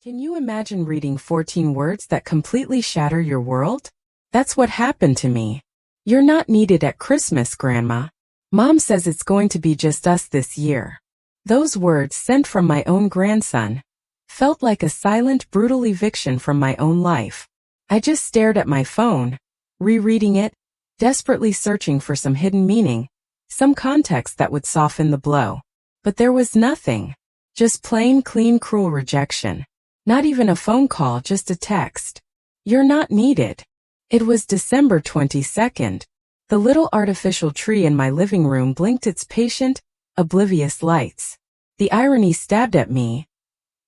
Can you imagine reading 14 words that completely shatter your world? That's what happened to me. You're not needed at Christmas, Grandma. Mom says it's going to be just us this year. Those words, sent from my own grandson, felt like a silent, brutal eviction from my own life. I just stared at my phone, rereading it, desperately searching for some hidden meaning, some context that would soften the blow. But there was nothing. Just plain, clean, cruel rejection. Not even a phone call, just a text. You're not needed. It was December 22nd. The little artificial tree in my living room blinked its patient, oblivious lights. The irony stabbed at me.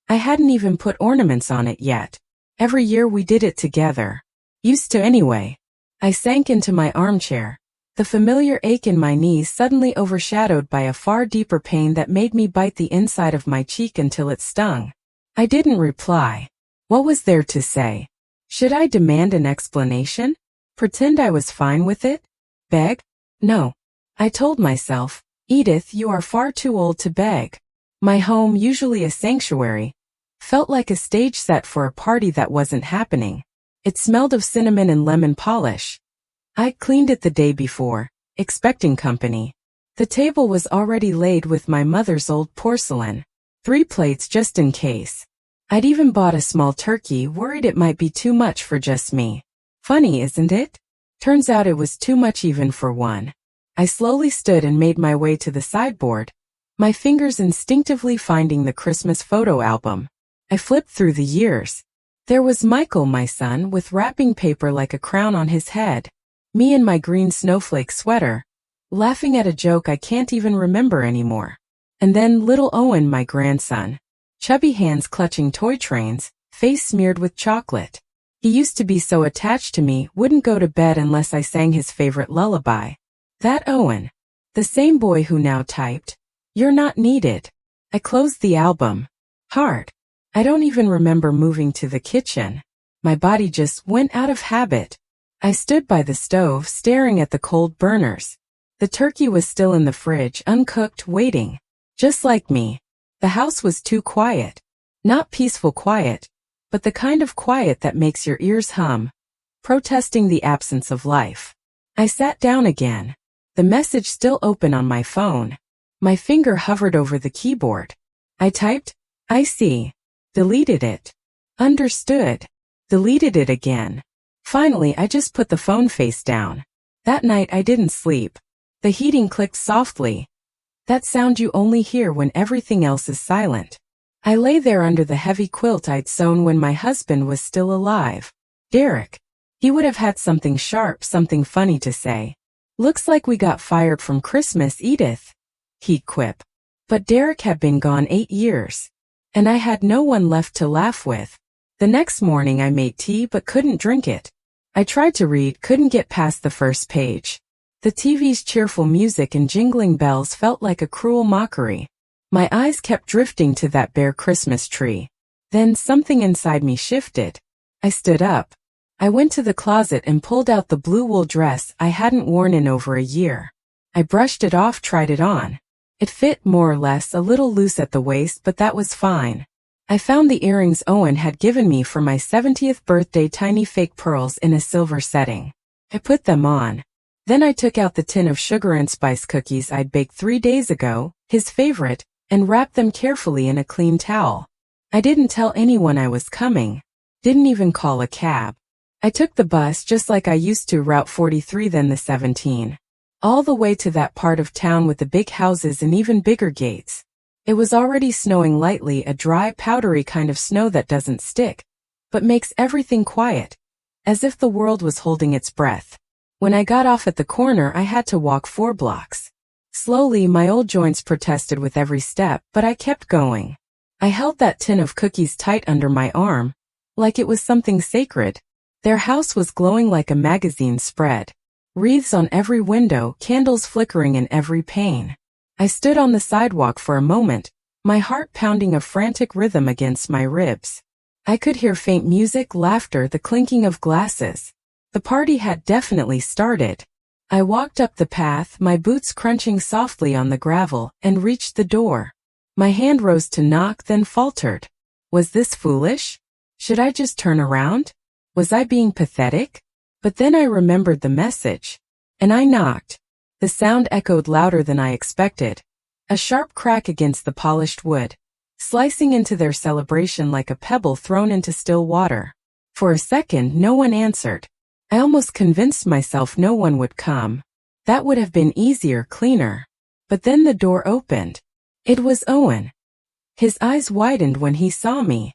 I hadn't even put ornaments on it yet. Every year we did it together. Used to anyway. I sank into my armchair, the familiar ache in my knees suddenly overshadowed by a far deeper pain that made me bite the inside of my cheek until it stung. I didn't reply. What was there to say? Should I demand an explanation? Pretend I was fine with it? Beg? No. I told myself, Edith, you are far too old to beg. My home, usually a sanctuary, felt like a stage set for a party that wasn't happening. It smelled of cinnamon and lemon polish. I cleaned it the day before, expecting company. The table was already laid with my mother's old porcelain. 3 plates just in case. I'd even bought a small turkey, worried it might be too much for just me. Funny, isn't it? Turns out it was too much even for one. I slowly stood and made my way to the sideboard, my fingers instinctively finding the Christmas photo album. I flipped through the years. There was Michael, my son, with wrapping paper like a crown on his head. Me in my green snowflake sweater, laughing at a joke I can't even remember anymore. And then little Owen, my grandson, chubby hands clutching toy trains, face smeared with chocolate. He used to be so attached to me, wouldn't go to bed unless I sang his favorite lullaby. That Owen. The same boy who now typed, "You're not needed." I closed the album. Hard. I don't even remember moving to the kitchen. My body just went out of habit. I stood by the stove, staring at the cold burners. The turkey was still in the fridge, uncooked, waiting. Just like me. The house was too quiet. Not peaceful quiet, but the kind of quiet that makes your ears hum, protesting the absence of life. I sat down again. The message still open on my phone. My finger hovered over the keyboard. I typed, "I see." Deleted it. Understood. Deleted it again. Finally, I just put the phone face down. That night I didn't sleep. The heating clicked softly. That sound you only hear when everything else is silent. I lay there under the heavy quilt I'd sewn when my husband was still alive. Derek. He would have had something sharp, something funny to say. "Looks like we got fired from Christmas, Edith," he'd quip. But Derek had been gone 8 years. And I had no one left to laugh with. The next morning I made tea but couldn't drink it. I tried to read, couldn't get past the first page. The TV's cheerful music and jingling bells felt like a cruel mockery. My eyes kept drifting to that bare Christmas tree. Then something inside me shifted. I stood up. I went to the closet and pulled out the blue wool dress I hadn't worn in over a year. I brushed it off, tried it on. It fit more or less, a little loose at the waist, but that was fine. I found the earrings Owen had given me for my 70th birthday, tiny fake pearls in a silver setting. I put them on. Then I took out the tin of sugar and spice cookies I'd baked 3 days ago, his favorite, and wrapped them carefully in a clean towel. I didn't tell anyone I was coming. Didn't even call a cab. I took the bus just like I used to, Route 43 then the 17. All the way to that part of town with the big houses and even bigger gates. It was already snowing lightly, a dry, powdery kind of snow that doesn't stick, but makes everything quiet, as if the world was holding its breath. When I got off at the corner, I had to walk 4 blocks. Slowly, my old joints protested with every step, but I kept going. I held that tin of cookies tight under my arm, like it was something sacred. Their house was glowing like a magazine spread. Wreaths on every window, candles flickering in every pane. I stood on the sidewalk for a moment, my heart pounding a frantic rhythm against my ribs. I could hear faint music, laughter, the clinking of glasses. The party had definitely started. I walked up the path, my boots crunching softly on the gravel, and reached the door. My hand rose to knock, then faltered. Was this foolish? Should I just turn around? Was I being pathetic? But then I remembered the message. And I knocked. The sound echoed louder than I expected. A sharp crack against the polished wood, slicing into their celebration like a pebble thrown into still water. For a second, no one answered. I almost convinced myself no one would come. That would have been easier, cleaner. But then the door opened. It was Owen. His eyes widened when he saw me.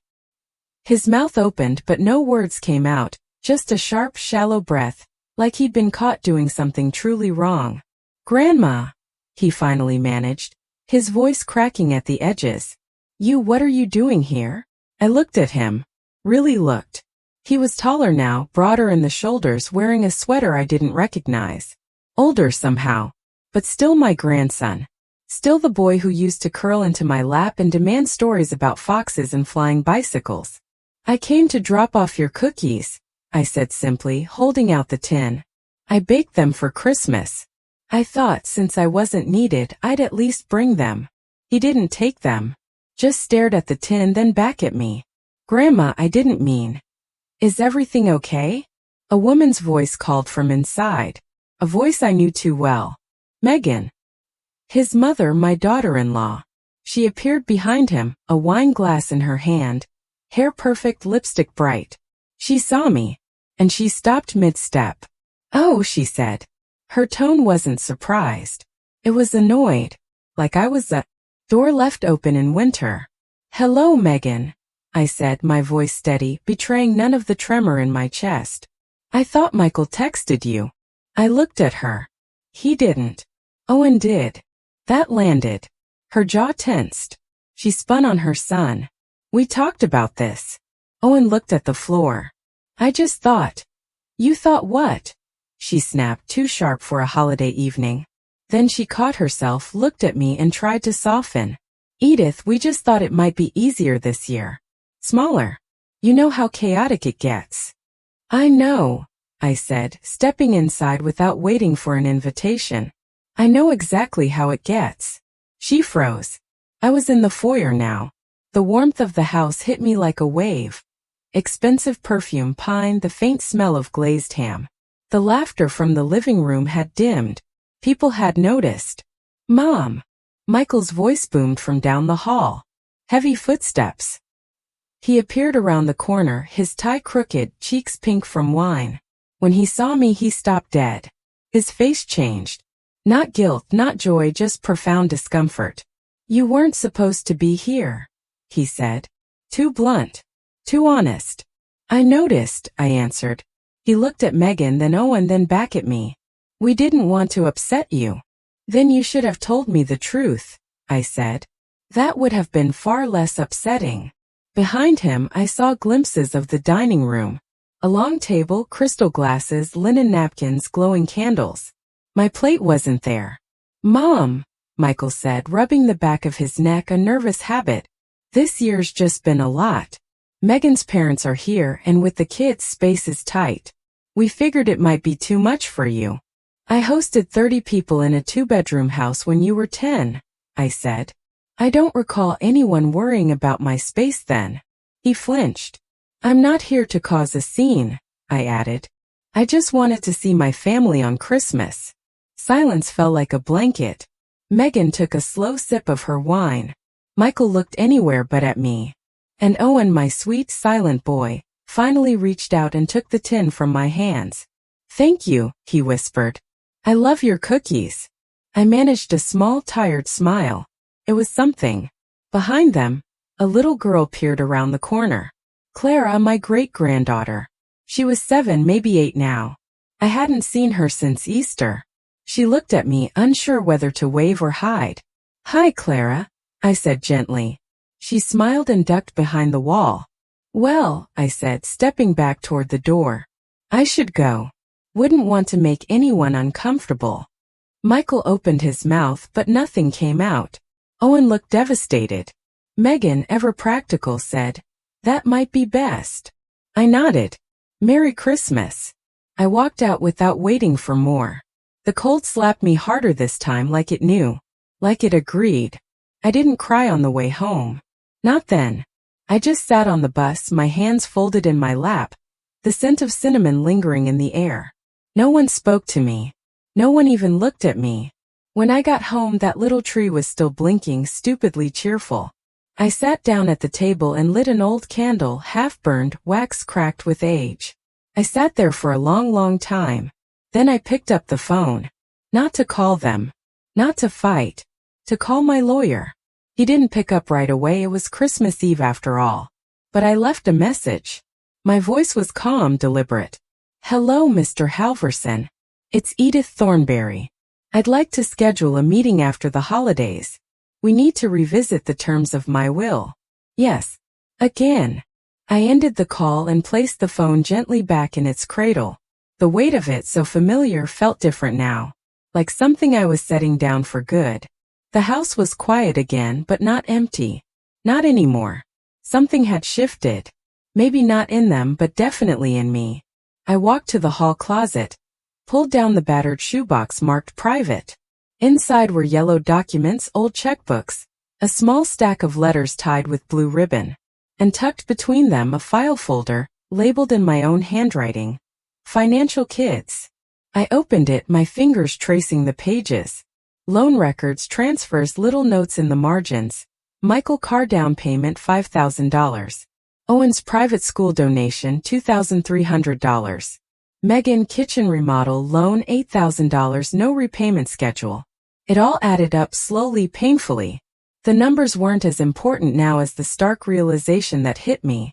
His mouth opened but no words came out, just a sharp, shallow breath, like he'd been caught doing something truly wrong. "Grandma," he finally managed, his voice cracking at the edges. What are you doing here?" I looked at him. Really looked. He was taller now, broader in the shoulders, wearing a sweater I didn't recognize. Older somehow, but still my grandson. Still the boy who used to curl into my lap and demand stories about foxes and flying bicycles. "I came to drop off your cookies," I said simply, holding out the tin. "I baked them for Christmas. I thought since I wasn't needed, I'd at least bring them." He didn't take them. Just stared at the tin, then back at me. "Grandma, I didn't mean. Is everything okay?" A woman's voice called from inside. A voice I knew too well. Megan. His mother, my daughter-in-law. She appeared behind him, a wine glass in her hand, hair perfect, lipstick bright. She saw me, and she stopped mid-step. "Oh," she said. Her tone wasn't surprised. It was annoyed, like I was a door left open in winter. "Hello, Megan," I said, my voice steady, betraying none of the tremor in my chest. "I thought Michael texted you." I looked at her. He didn't. Owen did. That landed. Her jaw tensed. She spun on her son. "We talked about this." Owen looked at the floor. "I just thought." "You thought what?" she snapped, too sharp for a holiday evening. Then she caught herself, looked at me, and tried to soften. "Edith, we just thought it might be easier this year. Smaller. You know how chaotic it gets." "I know," I said, stepping inside without waiting for an invitation. "I know exactly how it gets." She froze. I was in the foyer now. The warmth of the house hit me like a wave. Expensive perfume, pine, the faint smell of glazed ham. The laughter from the living room had dimmed. People had noticed. "Mom!" Michael's voice boomed from down the hall. Heavy footsteps. He appeared around the corner, his tie crooked, cheeks pink from wine. When he saw me, he stopped dead. His face changed. Not guilt, not joy, just profound discomfort. "You weren't supposed to be here," he said. Too blunt. Too honest. "I noticed," I answered. He looked at Megan, then Owen, then back at me. "We didn't want to upset you." "Then you should have told me the truth," I said. "That would have been far less upsetting." Behind him, I saw glimpses of the dining room. A long table, crystal glasses, linen napkins, glowing candles. My plate wasn't there. "Mom," Michael said, rubbing the back of his neck, a nervous habit. "This year's just been a lot. Megan's parents are here, and with the kids, space is tight. We figured it might be too much for you." "I hosted 30 people in a 2-bedroom house when you were 10, I said. "I don't recall anyone worrying about my space then." He flinched. "I'm not here to cause a scene," I added. "I just wanted to see my family on Christmas." Silence fell like a blanket. Megan took a slow sip of her wine. Michael looked anywhere but at me. And Owen, my sweet, silent boy, finally reached out and took the tin from my hands. "Thank you," he whispered. "I love your cookies." I managed a small, tired smile. It was something. Behind them, a little girl peered around the corner. Clara, my great-granddaughter. She was 7, maybe 8 now. I hadn't seen her since Easter. She looked at me, unsure whether to wave or hide. "Hi, Clara," I said gently. She smiled and ducked behind the wall. "Well," I said, stepping back toward the door. "I should go. Wouldn't want to make anyone uncomfortable." Michael opened his mouth, but nothing came out. Owen looked devastated. Megan, ever practical, said, "That might be best." I nodded. "Merry Christmas." I walked out without waiting for more. The cold slapped me harder this time, like it knew. Like it agreed. I didn't cry on the way home. Not then. I just sat on the bus, my hands folded in my lap, the scent of cinnamon lingering in the air. No one spoke to me. No one even looked at me. When I got home, that little tree was still blinking, stupidly cheerful. I sat down at the table and lit an old candle, half-burned, wax cracked with age. I sat there for a long, long time. Then I picked up the phone. Not to call them. Not to fight. To call my lawyer. He didn't pick up right away. It was Christmas Eve after all. But I left a message. My voice was calm, deliberate. Hello, Mr. Halverson. It's Edith Thornberry. I'd like to schedule a meeting after the holidays. We need to revisit the terms of my will. Yes. Again. I ended the call and placed the phone gently back in its cradle. The weight of it, so familiar, felt different now. Like something I was setting down for good. The house was quiet again, but not empty. Not anymore. Something had shifted. Maybe not in them, but definitely in me. I walked to the hall closet, pulled down the battered shoebox marked private. Inside were yellowed documents, old checkbooks, a small stack of letters tied with blue ribbon, and tucked between them a file folder, labeled in my own handwriting. Financial Kids. I opened it, my fingers tracing the pages. Loan records, transfers, little notes in the margins. Michael car down payment $5,000. Owen's private school donation $2,300. Megan kitchen remodel loan $8,000, no repayment schedule. It all added up slowly, painfully. The numbers weren't as important now as the stark realization that hit me.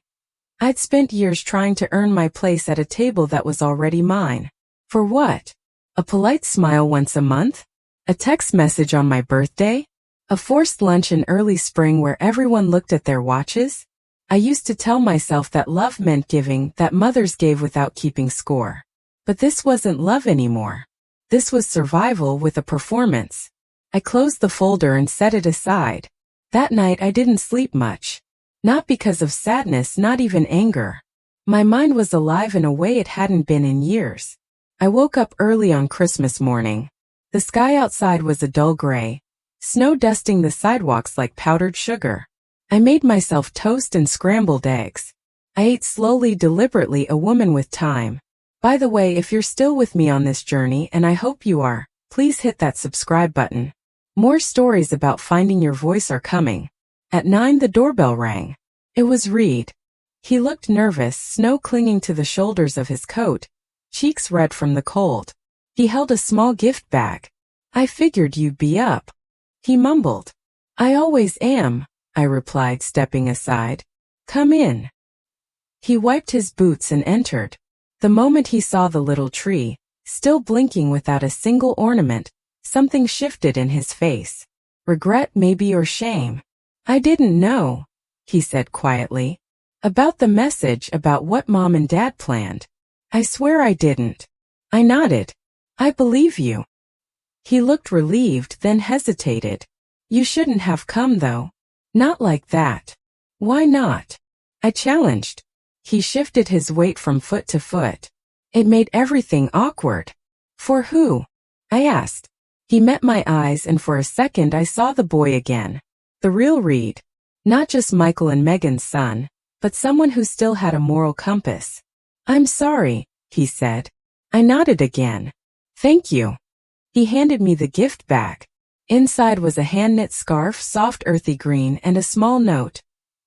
I'd spent years trying to earn my place at a table that was already mine. For what? A polite smile once a month? A text message on my birthday? A forced lunch in early spring where everyone looked at their watches? I used to tell myself that love meant giving, that mothers gave without keeping score. But this wasn't love anymore. This was survival with a performance. I closed the folder and set it aside. That night I didn't sleep much. Not because of sadness, not even anger. My mind was alive in a way it hadn't been in years. I woke up early on Christmas morning. The sky outside was a dull gray, snow dusting the sidewalks like powdered sugar. I made myself toast and scrambled eggs. I ate slowly, deliberately, a woman with time. By the way, if you're still with me on this journey, and I hope you are, please hit that subscribe button. More stories about finding your voice are coming. At 9 the doorbell rang. It was Reed. He looked nervous, snow clinging to the shoulders of his coat, cheeks red from the cold. He held a small gift bag. I figured you'd be up. He mumbled. I always am, I replied, stepping aside. Come in. He wiped his boots and entered. The moment he saw the little tree, still blinking without a single ornament, something shifted in his face. Regret maybe, or shame. I didn't know, he said quietly. About the message, about what Mom and Dad planned. I swear I didn't. I nodded. I believe you. He looked relieved, then hesitated. You shouldn't have come though. Not like that. Why not? I challenged. He shifted his weight from foot to foot. It made everything awkward. For who? I asked. He met my eyes, and for a second I saw the boy again. The real Reed. Not just Michael and Megan's son, but someone who still had a moral compass. I'm sorry, he said. I nodded again. Thank you. He handed me the gift bag. Inside was a hand-knit scarf, soft earthy green, and a small note.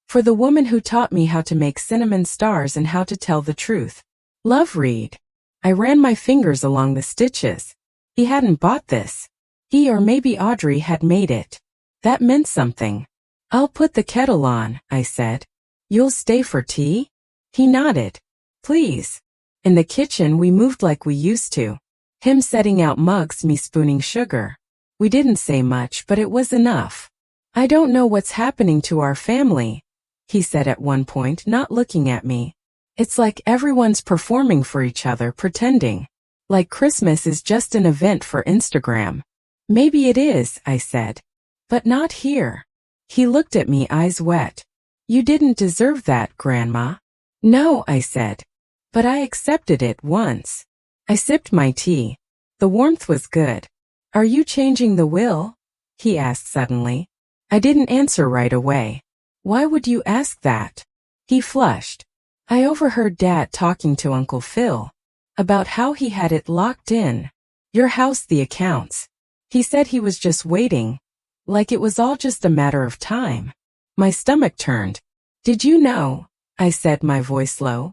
For the woman who taught me how to make cinnamon stars and how to tell the truth. Love, Reed. I ran my fingers along the stitches. He hadn't bought this. He, or maybe Audrey, had made it. That meant something. I'll put the kettle on, I said. You'll stay for tea? He nodded. Please. In the kitchen we moved like we used to. Him setting out mugs, me spooning sugar. We didn't say much, but it was enough. I don't know what's happening to our family, he said at one point, not looking at me. It's like everyone's performing for each other, pretending. Like Christmas is just an event for Instagram. Maybe it is, I said. But not here. He looked at me, eyes wet. You didn't deserve that, Grandma. No, I said. But I accepted it once. I sipped my tea. The warmth was good. Are you changing the will? He asked suddenly. I didn't answer right away. Why would you ask that? He flushed. I overheard Dad talking to Uncle Phil about how he had it locked in. Your house, the accounts. He said he was just waiting, like it was all just a matter of time. My stomach turned. Did you know, I said, my voice low,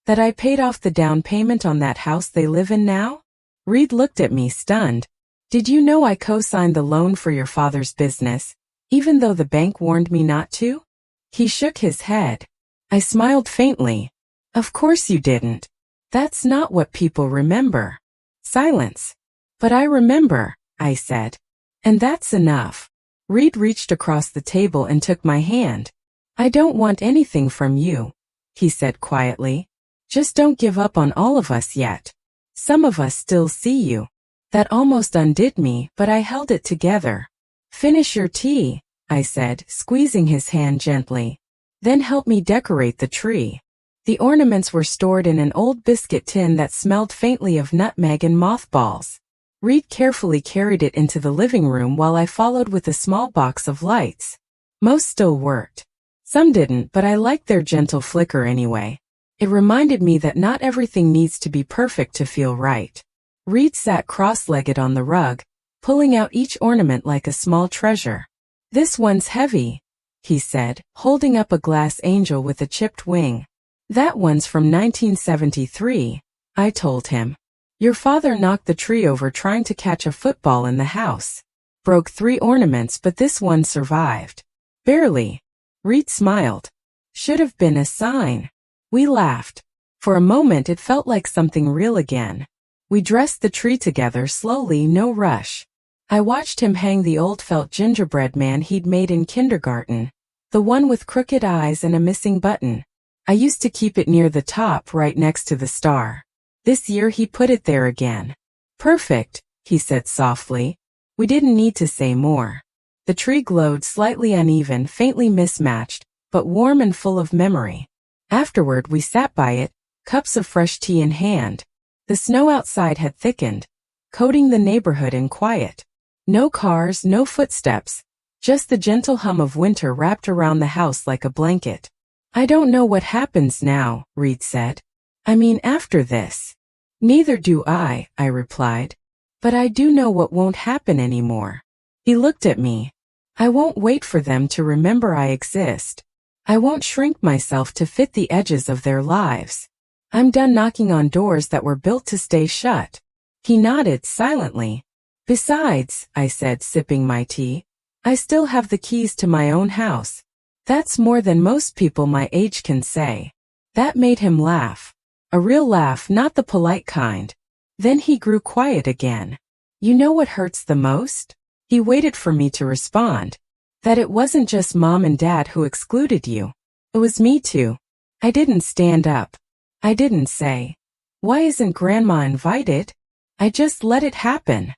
that I paid off the down payment on that house they live in now? Reed looked at me stunned. Did you know I co-signed the loan for your father's business, even though the bank warned me not to? He shook his head. I smiled faintly. Of course you didn't. That's not what people remember. Silence. But I remember, I said. And that's enough. Reed reached across the table and took my hand. I don't want anything from you, he said quietly. Just don't give up on all of us yet. Some of us still see you. That almost undid me, but I held it together. Finish your tea, I said, squeezing his hand gently. Then help me decorate the tree. The ornaments were stored in an old biscuit tin that smelled faintly of nutmeg and mothballs. Reed carefully carried it into the living room while I followed with a small box of lights. Most still worked. Some didn't, but I liked their gentle flicker anyway. It reminded me that not everything needs to be perfect to feel right. Reed sat cross-legged on the rug, pulling out each ornament like a small treasure. This one's heavy, he said, holding up a glass angel with a chipped wing. That one's from 1973, I told him. Your father knocked the tree over trying to catch a football in the house. Broke 3 ornaments, but this one survived. Barely. Reed smiled. Should have been a sign. We laughed. For a moment it felt like something real again. We dressed the tree together slowly, no rush. I watched him hang the old felt gingerbread man he'd made in kindergarten, the one with crooked eyes and a missing button. I used to keep it near the top right next to the star. This year he put it there again. Perfect, he said softly. We didn't need to say more. The tree glowed slightly uneven, faintly mismatched, but warm and full of memory. Afterward we sat by it, cups of fresh tea in hand. The snow outside had thickened, coating the neighborhood in quiet. No cars, no footsteps, just the gentle hum of winter wrapped around the house like a blanket. I don't know what happens now, Reed said. I mean after this. Neither do I replied. But I do know what won't happen anymore. He looked at me. I won't wait for them to remember I exist. I won't shrink myself to fit the edges of their lives. I'm done knocking on doors that were built to stay shut. He nodded silently. Besides, I said, sipping my tea, I still have the keys to my own house. That's more than most people my age can say. That made him laugh. A real laugh, not the polite kind. Then he grew quiet again. You know what hurts the most? He waited for me to respond. That it wasn't just Mom and Dad who excluded you. It was me too. I didn't stand up. I didn't say, why isn't Grandma invited? I just let it happen.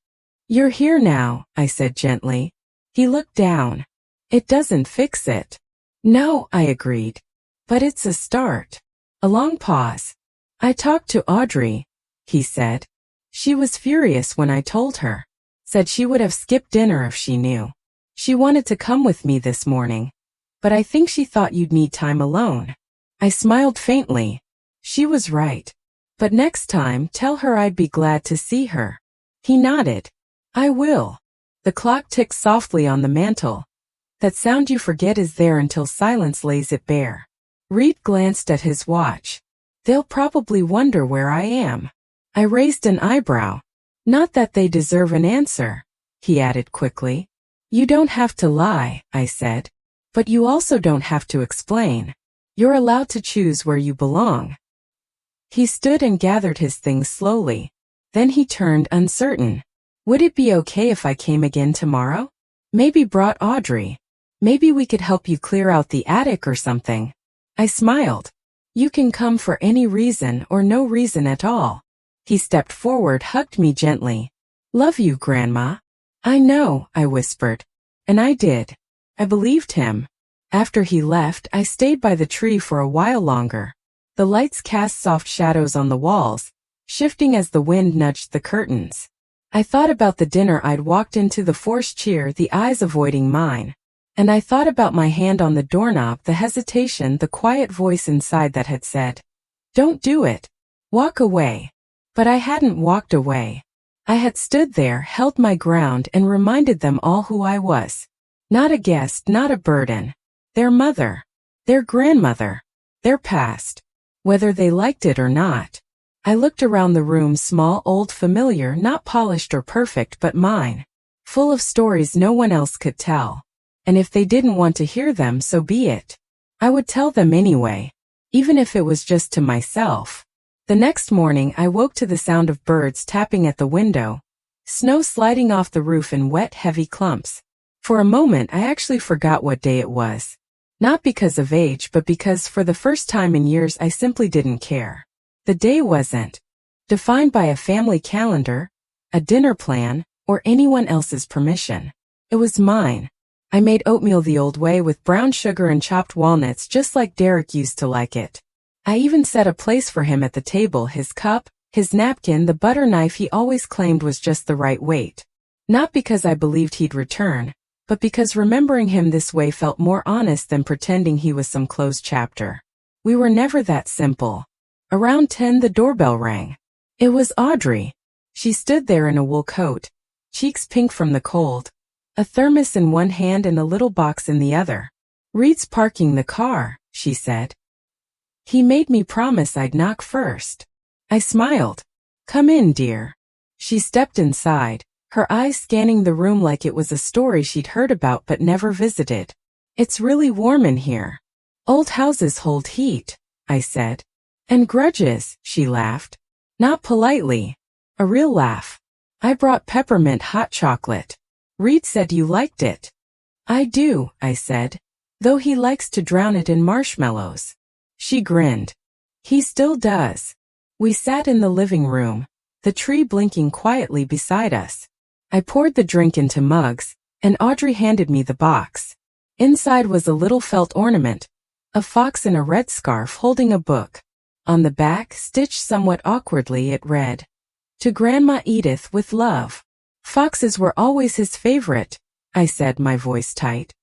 You're here now, I said gently. He looked down. It doesn't fix it. No, I agreed. But it's a start. A long pause. I talked to Audrey, he said. She was furious when I told her. Said she would have skipped dinner if she knew. She wanted to come with me this morning, but I think she thought you'd need time alone. I smiled faintly. She was right. But next time, tell her I'd be glad to see her. He nodded. I will. The clock ticked softly on the mantel. That sound you forget is there until silence lays it bare. Reed glanced at his watch. They'll probably wonder where I am. I raised an eyebrow. Not that they deserve an answer, he added quickly. You don't have to lie, I said. But you also don't have to explain. You're allowed to choose where you belong. He stood and gathered his things slowly. Then he turned, uncertain. Would it be okay if I came again tomorrow? Maybe brought Audrey. Maybe we could help you clear out the attic or something. I smiled. You can come for any reason or no reason at all. He stepped forward, hugged me gently. Love you, Grandma. I know, I whispered. And I did. I believed him. After he left, I stayed by the tree for a while longer. The lights cast soft shadows on the walls, shifting as the wind nudged the curtains. I thought about the dinner I'd walked into, the forced cheer, the eyes avoiding mine. And I thought about my hand on the doorknob, the hesitation, the quiet voice inside that had said, "Don't do it. Walk away." But I hadn't walked away. I had stood there, held my ground, and reminded them all who I was. Not a guest, not a burden. Their mother. Their grandmother. Their past. Whether they liked it or not. I looked around the room, small, old, familiar, not polished or perfect, but mine. Full of stories no one else could tell. And if they didn't want to hear them, so be it. I would tell them anyway, even if it was just to myself. The next morning I woke to the sound of birds tapping at the window, snow sliding off the roof in wet, heavy clumps. For a moment I actually forgot what day it was. Not because of age, but because for the first time in years I simply didn't care. The day wasn't defined by a family calendar, a dinner plan, or anyone else's permission. It was mine. I made oatmeal the old way with brown sugar and chopped walnuts, just like Derek used to like it. I even set a place for him at the table, his cup, his napkin, the butter knife he always claimed was just the right weight. Not because I believed he'd return, but because remembering him this way felt more honest than pretending he was some closed chapter. We were never that simple. Around 10 the doorbell rang. It was Audrey. She stood there in a wool coat, cheeks pink from the cold, a thermos in one hand and a little box in the other. "Reed's parking the car," she said. "He made me promise I'd knock first." I smiled. "Come in, dear." She stepped inside, her eyes scanning the room like it was a story she'd heard about but never visited. "It's really warm in here." "Old houses hold heat," I said. "And grudges," she laughed. Not politely. A real laugh. "I brought peppermint hot chocolate. Reed said you liked it." "I do," I said, "though he likes to drown it in marshmallows." She grinned. "He still does." We sat in the living room, the tree blinking quietly beside us. I poured the drink into mugs, and Audrey handed me the box. Inside was a little felt ornament, a fox in a red scarf holding a book. On the back, stitched somewhat awkwardly, it read, "To Grandma Edith with love." Foxes were always his favorite, I said, my voice tight.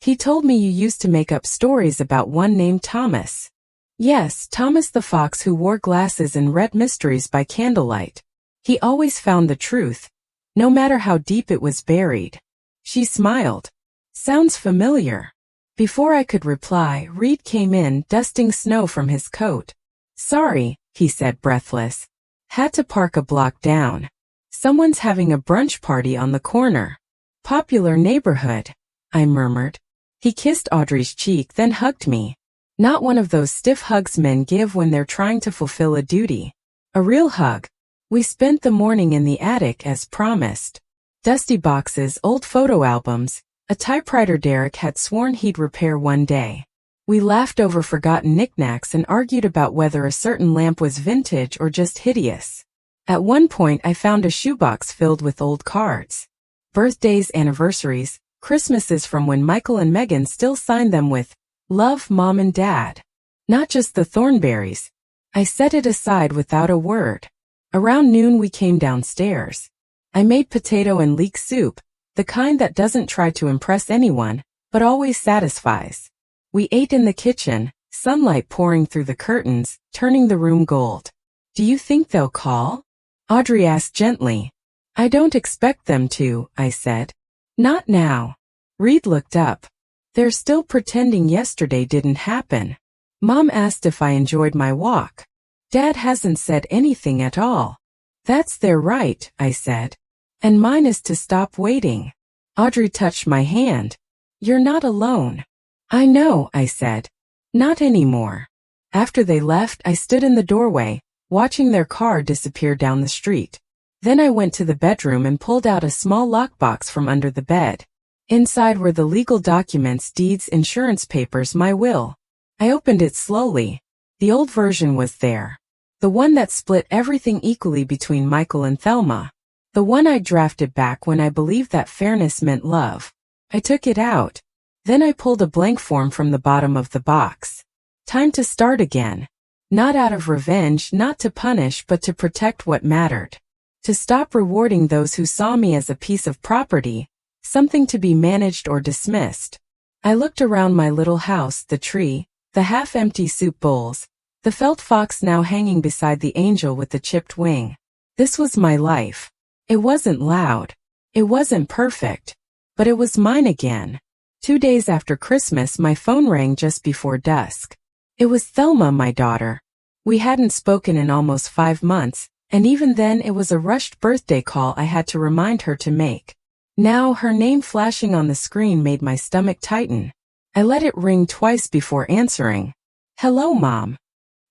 "He told me you used to make up stories about one named Thomas." "Yes, Thomas the fox who wore glasses and read mysteries by candlelight. He always found the truth, no matter how deep it was buried." She smiled. "Sounds familiar." Before I could reply, Reed came in, dusting snow from his coat. "Sorry," he said, breathless. "Had to park a block down. Someone's having a brunch party on the corner." "Popular neighborhood," I murmured. He kissed Audrey's cheek, then hugged me. Not one of those stiff hugs men give when they're trying to fulfill a duty. A real hug. We spent the morning in the attic as promised. Dusty boxes, old photo albums, a typewriter Derek had sworn he'd repair one day. We laughed over forgotten knickknacks and argued about whether a certain lamp was vintage or just hideous. At one point I found a shoebox filled with old cards. Birthdays, anniversaries, Christmases from when Michael and Megan still signed them with, "Love, Mom and Dad." Not just the Thornberrys. I set it aside without a word. Around noon we came downstairs. I made potato and leek soup, the kind that doesn't try to impress anyone, but always satisfies. We ate in the kitchen, sunlight pouring through the curtains, turning the room gold. "Do you think they'll call?" Audrey asked gently. "I don't expect them to," I said. "Not now." Reed looked up. "They're still pretending yesterday didn't happen." Mom asked if I enjoyed my walk. "Dad hasn't said anything at all." "That's their right," I said. "And mine is to stop waiting." Audrey touched my hand. "You're not alone." "I know," I said. "Not anymore." After they left, I stood in the doorway, watching their car disappear down the street. Then I went to the bedroom and pulled out a small lockbox from under the bed. Inside were the legal documents, deeds, insurance papers, my will. I opened it slowly. The old version was there. The one that split everything equally between Michael and Thelma. The one I drafted back when I believed that fairness meant love. I took it out. Then I pulled a blank form from the bottom of the box. Time to start again. Not out of revenge, not to punish, but to protect what mattered. To stop rewarding those who saw me as a piece of property, something to be managed or dismissed. I looked around my little house, the tree, the half-empty soup bowls, the felt fox now hanging beside the angel with the chipped wing. This was my life. It wasn't loud. It wasn't perfect. But it was mine again. 2 days after Christmas, my phone rang just before dusk. It was Thelma, my daughter. We hadn't spoken in almost 5 months, and even then it was a rushed birthday call I had to remind her to make. Now, her name flashing on the screen made my stomach tighten. I let it ring twice before answering. "Hello, Mom."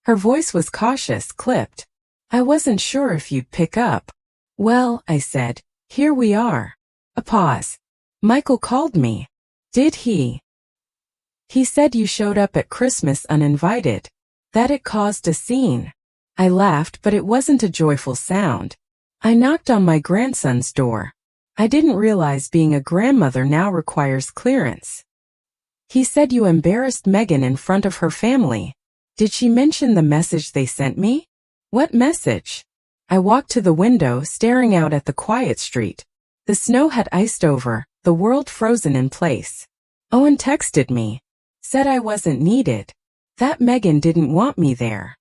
Her voice was cautious, clipped. "I wasn't sure if you'd pick up." "Well," I said, "here we are." A pause. "Michael called me." "Did he?" "He said you showed up at Christmas uninvited. That it caused a scene." I laughed, but it wasn't a joyful sound. I knocked on my grandson's door. I didn't realize being a grandmother now requires clearance. "He said you embarrassed Megan in front of her family. Did she mention the message they sent me?" "What message?" I walked to the window, staring out at the quiet street. The snow had iced over, the world frozen in place. Owen texted me. Said I wasn't needed. That Megan didn't want me there.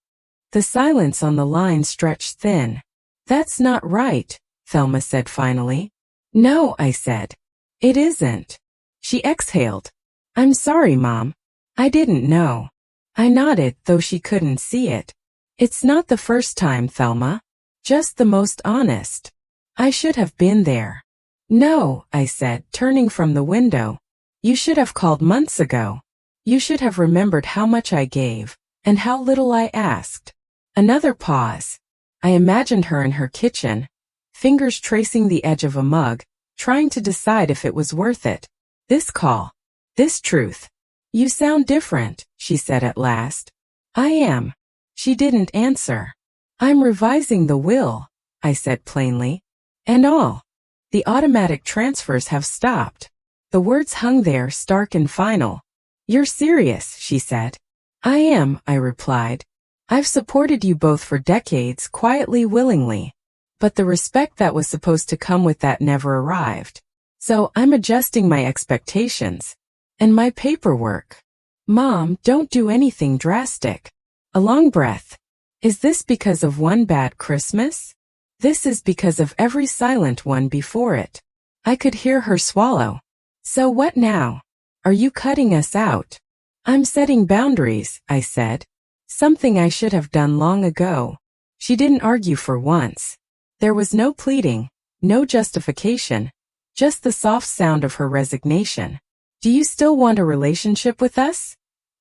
The silence on the line stretched thin. "That's not right," Thelma said finally. "No," I said. "It isn't." She exhaled. "I'm sorry, Mom. I didn't know." I nodded, though she couldn't see it. "It's not the first time, Thelma. Just the most honest. I should have been there." "No," I said, turning from the window. "You should have called months ago. You should have remembered how much I gave, and how little I asked." Another pause. I imagined her in her kitchen, fingers tracing the edge of a mug, trying to decide if it was worth it. This call. This truth. "You sound different," she said at last. "I am." She didn't answer. "I'm revising the will," I said plainly. "And all. The automatic transfers have stopped." The words hung there, stark and final. "You're serious," she said. "I am," I replied. "I've supported you both for decades, quietly, willingly. But the respect that was supposed to come with that never arrived. So I'm adjusting my expectations. And my paperwork." "Mom, don't do anything drastic." A long breath. "Is this because of one bad Christmas?" "This is because of every silent one before it." I could hear her swallow. "So what now? Are you cutting us out?" "I'm setting boundaries," I said. "Something I should have done long ago." She didn't argue for once. There was no pleading, no justification, just the soft sound of her resignation. "Do you still want a relationship with us?"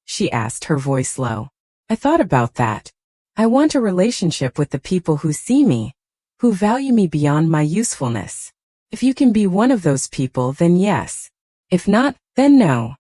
she asked, her voice low. I thought about that. I want a relationship with the people who see me, who value me beyond my usefulness. If you can be one of those people, then yes. If not, then no.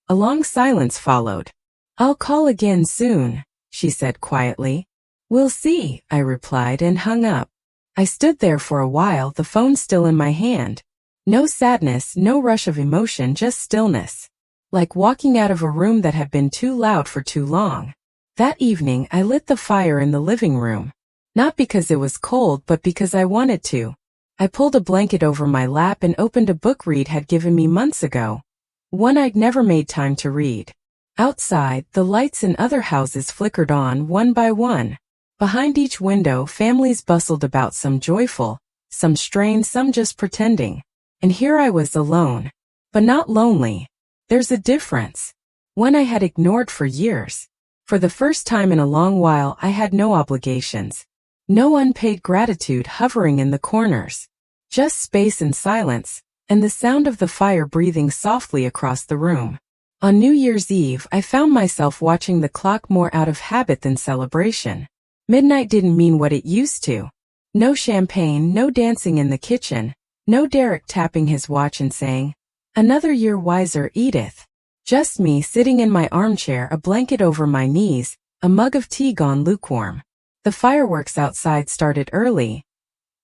A long silence followed. "I'll call again soon," she said quietly. "We'll see," I replied and hung up. I stood there for a while, the phone still in my hand. No sadness, no rush of emotion, just stillness. Like walking out of a room that had been too loud for too long. That evening, I lit the fire in the living room. Not because it was cold, but because I wanted to. I pulled a blanket over my lap and opened a book Reed had given me months ago. One I'd never made time to read. Outside, the lights in other houses flickered on, one by one. Behind each window, families bustled about, some joyful, some strained, some just pretending. And here I was alone. But not lonely. There's a difference. One I had ignored for years. For the first time in a long while, I had no obligations. No unpaid gratitude hovering in the corners. Just space and silence, and the sound of the fire breathing softly across the room. On New Year's Eve, I found myself watching the clock more out of habit than celebration. Midnight didn't mean what it used to. No champagne, no dancing in the kitchen, no Derek tapping his watch and saying, "Another year wiser, Edith." Just me sitting in my armchair, a blanket over my knees, a mug of tea gone lukewarm. The fireworks outside started early.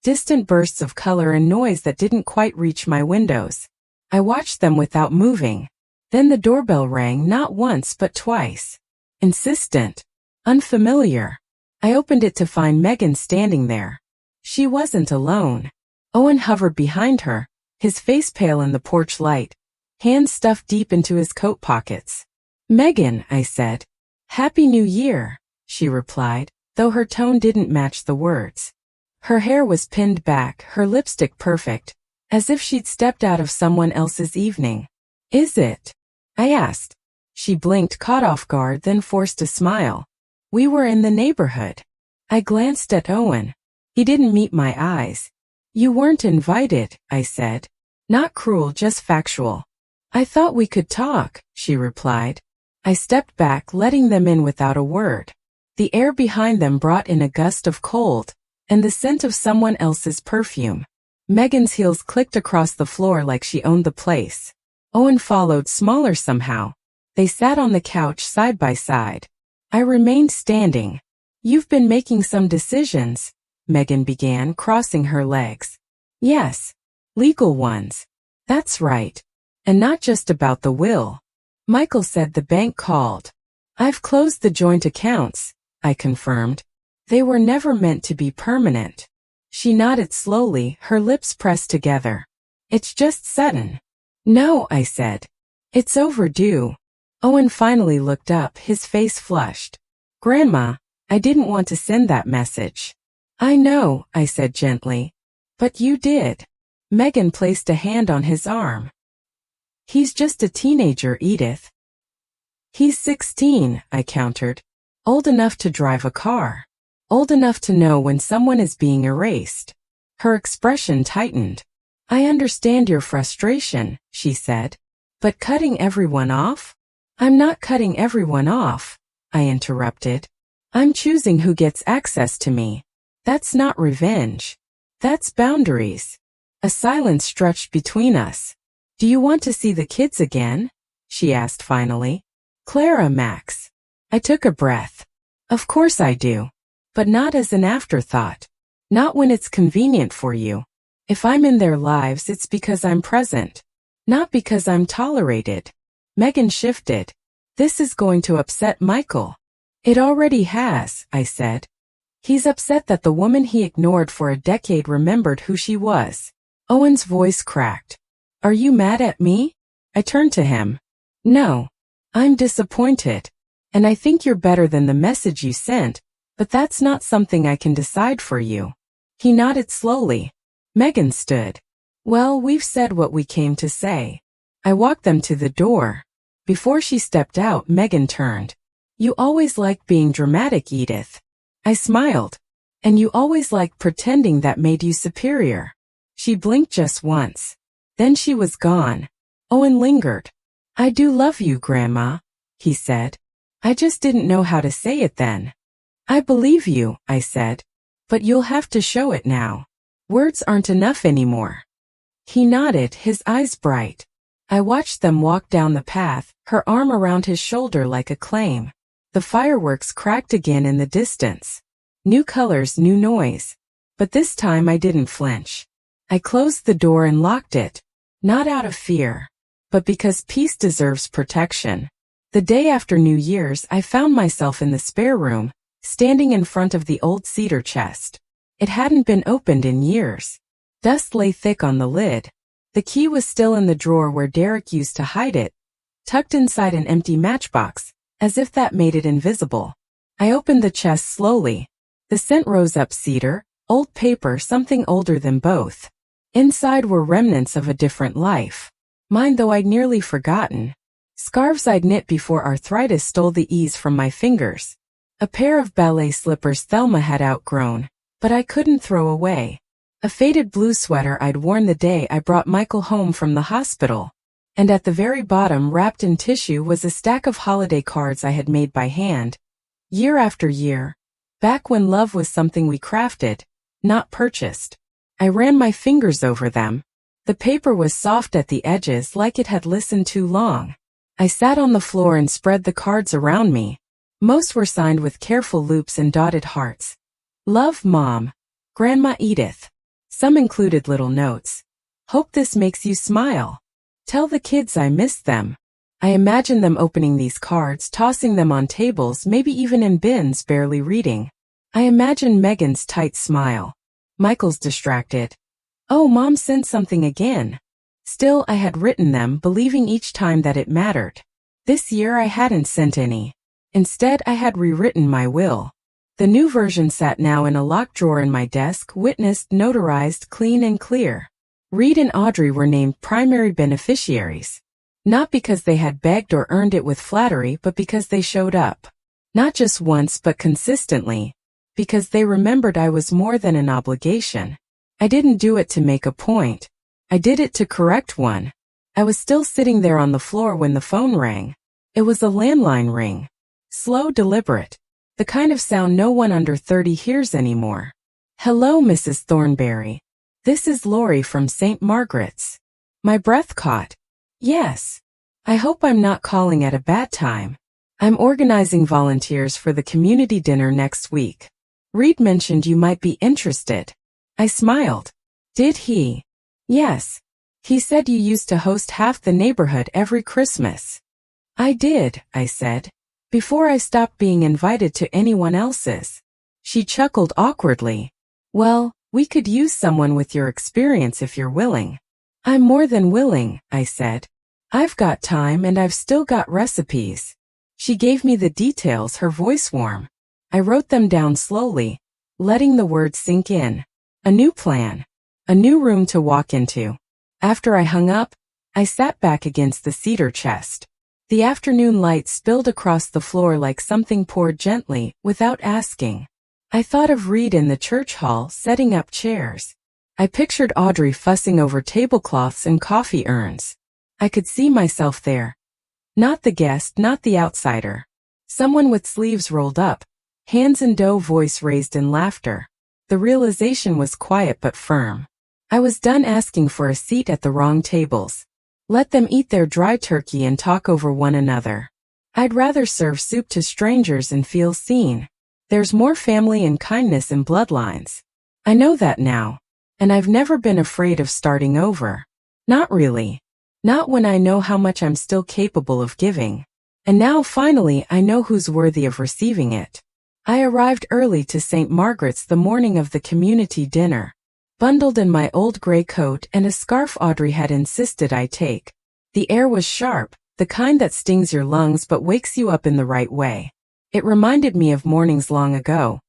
Distant bursts of color and noise that didn't quite reach my windows. I watched them without moving. Then the doorbell rang, not once but twice. Insistent. Unfamiliar. I opened it to find Megan standing there. She wasn't alone. Owen hovered behind her, his face pale in the porch light, hands stuffed deep into his coat pockets. "Megan," I said. "Happy New Year," she replied, though her tone didn't match the words. Her hair was pinned back, her lipstick perfect, as if she'd stepped out of someone else's evening. "Is it?" I asked. She blinked, caught off guard, then forced a smile. "We were in the neighborhood." I glanced at Owen. He didn't meet my eyes. "You weren't invited," I said. Not cruel, just factual. "I thought we could talk," she replied. I stepped back, letting them in without a word. The air behind them brought in a gust of cold, and the scent of someone else's perfume. Megan's heels clicked across the floor like she owned the place. Owen followed, smaller somehow. They sat on the couch side by side. I remained standing. "You've been making some decisions," Megan began, crossing her legs. "Yes. Legal ones." "That's right. And not just about the will." Michael said the bank called. "I've closed the joint accounts," I confirmed. "They were never meant to be permanent." She nodded slowly, her lips pressed together. "It's just sudden." "No," I said. "It's overdue." Owen finally looked up, his face flushed. "Grandma, I didn't want to send that message." "I know," I said gently. "But you did." Megan placed a hand on his arm. "He's just a teenager, Edith." "He's 16, I countered. "Old enough to drive a car. Old enough to know when someone is being erased." Her expression tightened. "I understand your frustration," she said. "But cutting everyone off?" "I'm not cutting everyone off," I interrupted. "I'm choosing who gets access to me. That's not revenge. That's boundaries." A silence stretched between us. "Do you want to see the kids again?" she asked finally. "Clara, Max." I took a breath. "Of course I do. But not as an afterthought. Not when it's convenient for you. If I'm in their lives, it's because I'm present. Not because I'm tolerated." Megan shifted. "This is going to upset Michael." "It already has," I said. "He's upset that the woman he ignored for a decade remembered who she was." Owen's voice cracked. "Are you mad at me?" I turned to him. "No. I'm disappointed. And I think you're better than the message you sent, but that's not something I can decide for you." He nodded slowly. Megan stood. "Well, we've said what we came to say." I walked them to the door. Before she stepped out, Megan turned. "You always liked being dramatic, Edith." I smiled. "And you always liked pretending that made you superior." She blinked just once. Then she was gone. Owen lingered. "I do love you, Grandma," he said. "I just didn't know how to say it then." "I believe you," I said. "But you'll have to show it now. Words aren't enough anymore." He nodded, his eyes bright. I watched them walk down the path, her arm around his shoulder like a claim. The fireworks cracked again in the distance. New colors, new noise. But this time I didn't flinch. I closed the door and locked it. Not out of fear, but because peace deserves protection. The day after New Year's, I found myself in the spare room, standing in front of the old cedar chest. It hadn't been opened in years. Dust lay thick on the lid. The key was still in the drawer where Derek used to hide it, tucked inside an empty matchbox, as if that made it invisible. I opened the chest slowly. The scent rose up: cedar, old paper, something older than both. Inside were remnants of a different life. Mine, though I'd nearly forgotten. Scarves I'd knit before arthritis stole the ease from my fingers. A pair of ballet slippers Thelma had outgrown, but I couldn't throw away. A faded blue sweater I'd worn the day I brought Michael home from the hospital. And at the very bottom, wrapped in tissue, was a stack of holiday cards I had made by hand, year after year, back when love was something we crafted, not purchased. I ran my fingers over them. The paper was soft at the edges, like it had listened too long. I sat on the floor and spread the cards around me. Most were signed with careful loops and dotted hearts. "Love, Mom. Grandma Edith." Some included little notes. "Hope this makes you smile. Tell the kids I miss them." I imagined them opening these cards, tossing them on tables, maybe even in bins, barely reading. I imagined Megan's tight smile. Michael's distracted. "Oh, Mom sent something again." Still, I had written them, believing each time that it mattered. This year I hadn't sent any. Instead, I had rewritten my will. The new version sat now in a locked drawer in my desk, witnessed, notarized, clean and clear. Reed and Audrey were named primary beneficiaries. Not because they had begged or earned it with flattery, but because they showed up. Not just once, but consistently. Because they remembered I was more than an obligation. I didn't do it to make a point. I did it to correct one. I was still sitting there on the floor when the phone rang. It was a landline ring. Slow, deliberate. The kind of sound no one under 30 hears anymore. Hello, Mrs. Thornberry. This is Lori from St. Margaret's. My breath caught. Yes. I hope I'm not calling at a bad time. I'm organizing volunteers for the community dinner next week. Reed mentioned you might be interested. I smiled. Did he? Yes. He said you used to host half the neighborhood every Christmas. I did, I said, before I stopped being invited to anyone else's. She chuckled awkwardly. Well, we could use someone with your experience if you're willing. I'm more than willing, I said. I've got time and I've still got recipes. She gave me the details, her voice warm. I wrote them down slowly, letting the words sink in. A new plan. A new room to walk into. After I hung up, I sat back against the cedar chest. The afternoon light spilled across the floor like something poured gently, without asking. I thought of Reed in the church hall, setting up chairs. I pictured Audrey fussing over tablecloths and coffee urns. I could see myself there. Not the guest, not the outsider. Someone with sleeves rolled up, hands in dough, voice raised in laughter. The realization was quiet but firm. I was done asking for a seat at the wrong tables. Let them eat their dry turkey and talk over one another. I'd rather serve soup to strangers and feel seen. There's more family and kindness in bloodlines. I know that now. And I've never been afraid of starting over. Not really. Not when I know how much I'm still capable of giving. And now finally I know who's worthy of receiving it. I arrived early to St. Margaret's the morning of the community dinner, bundled in my old gray coat and a scarf Audrey had insisted I take. The air was sharp, the kind that stings your lungs but wakes you up in the right way. It reminded me of mornings long ago.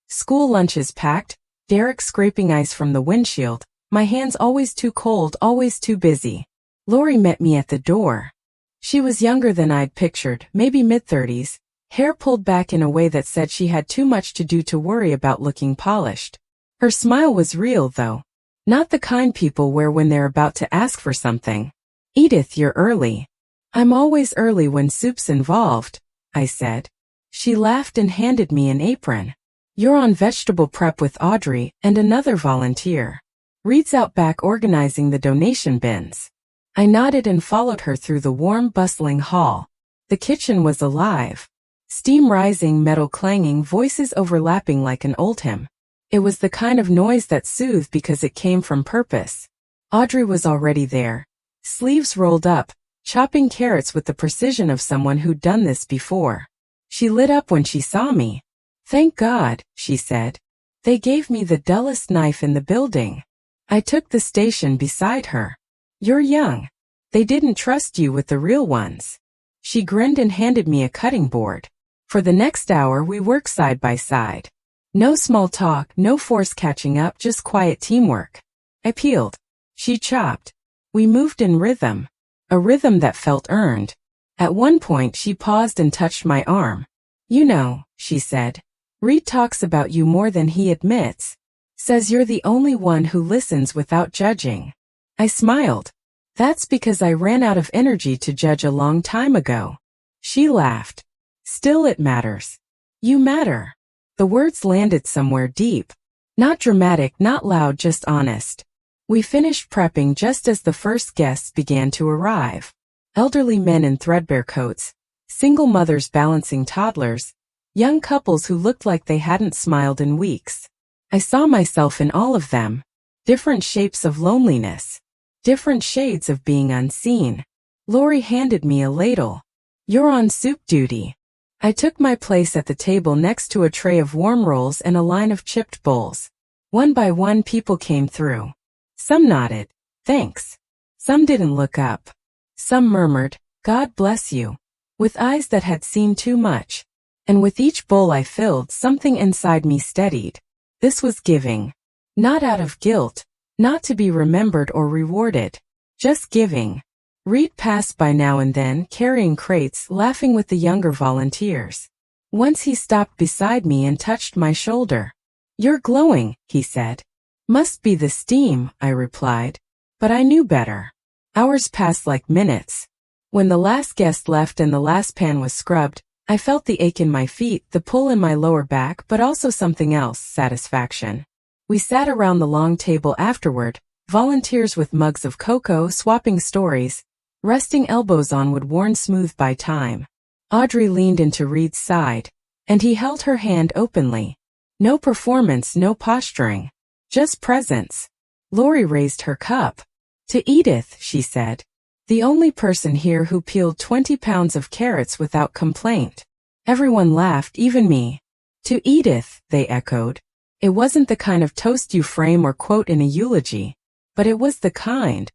School lunches packed, Derek scraping ice from the windshield, my hands always too cold, always too busy. Lori met me at the door. She was younger than I'd pictured, maybe mid-30s, hair pulled back in a way that said she had too much to do to worry about looking polished. Her smile was real, though. Not the kind people wear when they're about to ask for something. Edith, you're early. I'm always early when soup's involved, I said. She laughed and handed me an apron. You're on vegetable prep with Audrey and another volunteer. Reed's out back organizing the donation bins. I nodded and followed her through the warm, bustling hall. The kitchen was alive. Steam rising, metal clanging, voices overlapping like an old hymn. It was the kind of noise that soothed because it came from purpose. Audrey was already there, sleeves rolled up, chopping carrots with the precision of someone who'd done this before. She lit up when she saw me. Thank God, she said. They gave me the dullest knife in the building. I took the station beside her. You're young. They didn't trust you with the real ones. She grinned and handed me a cutting board. For the next hour we worked side by side. No small talk, no force catching up, just quiet teamwork. I peeled. She chopped. We moved in rhythm. A rhythm that felt earned. At one point she paused and touched my arm. You know, she said, Reed talks about you more than he admits. Says you're the only one who listens without judging. I smiled. That's because I ran out of energy to judge a long time ago. She laughed. Still it matters. You matter. The words landed somewhere deep. Not dramatic, not loud, just honest. We finished prepping just as the first guests began to arrive. Elderly men in threadbare coats, single mothers balancing toddlers, young couples who looked like they hadn't smiled in weeks. I saw myself in all of them. Different shapes of loneliness. Different shades of being unseen. Lori handed me a ladle. You're on soup duty. I took my place at the table next to a tray of warm rolls and a line of chipped bowls. One by one people came through. Some nodded. Thanks. Some didn't look up. Some murmured, "God bless you," with eyes that had seen too much. And with each bowl I filled, something inside me steadied. This was giving. Not out of guilt, not to be remembered or rewarded. Just giving. Reed passed by now and then, carrying crates, laughing with the younger volunteers. Once he stopped beside me and touched my shoulder. "You're glowing," he said. "Must be the steam," I replied. But I knew better. Hours passed like minutes. When the last guest left and the last pan was scrubbed, I felt the ache in my feet, the pull in my lower back, but also something else, satisfaction. We sat around the long table afterward, volunteers with mugs of cocoa, swapping stories, resting elbows on wood worn smooth by time. Audrey leaned into Reed's side, and he held her hand openly. No performance, no posturing. Just presence. Lori raised her cup. "To Edith," she said. "The only person here who peeled 20 pounds of carrots without complaint." Everyone laughed, even me. "To Edith," they echoed. It wasn't the kind of toast you frame or quote in a eulogy, but it was the kind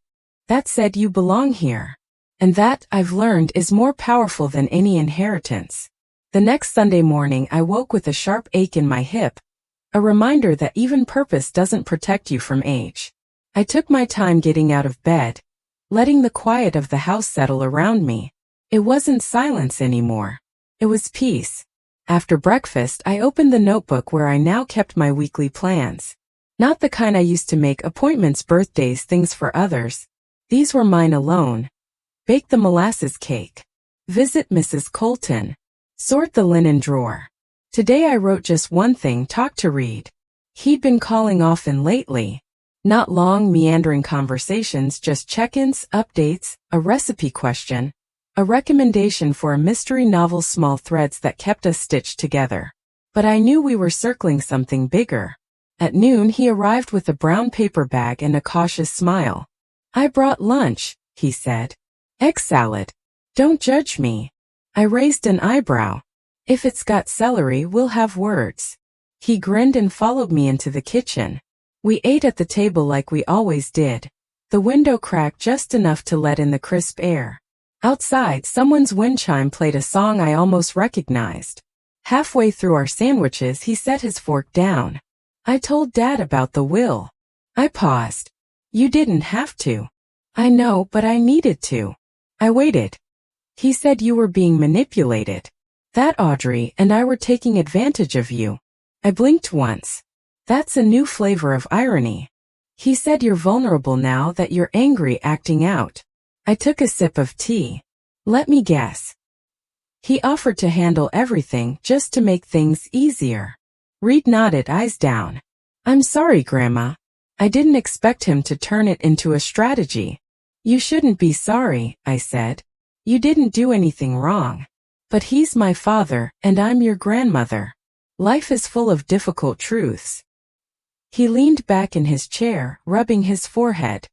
that said you belong here. And that, I've learned, is more powerful than any inheritance. The next Sunday morning I woke with a sharp ache in my hip, a reminder that even purpose doesn't protect you from age. I took my time getting out of bed, letting the quiet of the house settle around me. It wasn't silence anymore. It was peace. After breakfast, I opened the notebook where I now kept my weekly plans. Not the kind I used to make: appointments, birthdays, things for others. These were mine alone. Bake the molasses cake. Visit Mrs. Colton. Sort the linen drawer. Today I wrote just one thing: talk to Reed. He'd been calling often lately. Not long, meandering conversations, just check-ins, updates, a recipe question, a recommendation for a mystery novel, small threads that kept us stitched together. But I knew we were circling something bigger. At noon he arrived with a brown paper bag and a cautious smile. "I brought lunch," he said. "Egg salad. Don't judge me." I raised an eyebrow. "If it's got celery, we'll have words." He grinned and followed me into the kitchen. We ate at the table like we always did. The window cracked just enough to let in the crisp air. Outside, someone's wind chime played a song I almost recognized. Halfway through our sandwiches, he set his fork down. "I told Dad about the will." I paused. "You didn't have to." "I know, but I needed to." I waited. "He said you were being manipulated. That Audrey and I were taking advantage of you." I blinked once. That's a new flavor of irony. "He said you're vulnerable now, that you're angry, acting out." I took a sip of tea. "Let me guess. He offered to handle everything just to make things easier." Reed nodded, eyes down. "I'm sorry, Grandma. I didn't expect him to turn it into a strategy." "You shouldn't be sorry," I said. "You didn't do anything wrong. But he's my father, and I'm your grandmother. Life is full of difficult truths." He leaned back in his chair, rubbing his forehead.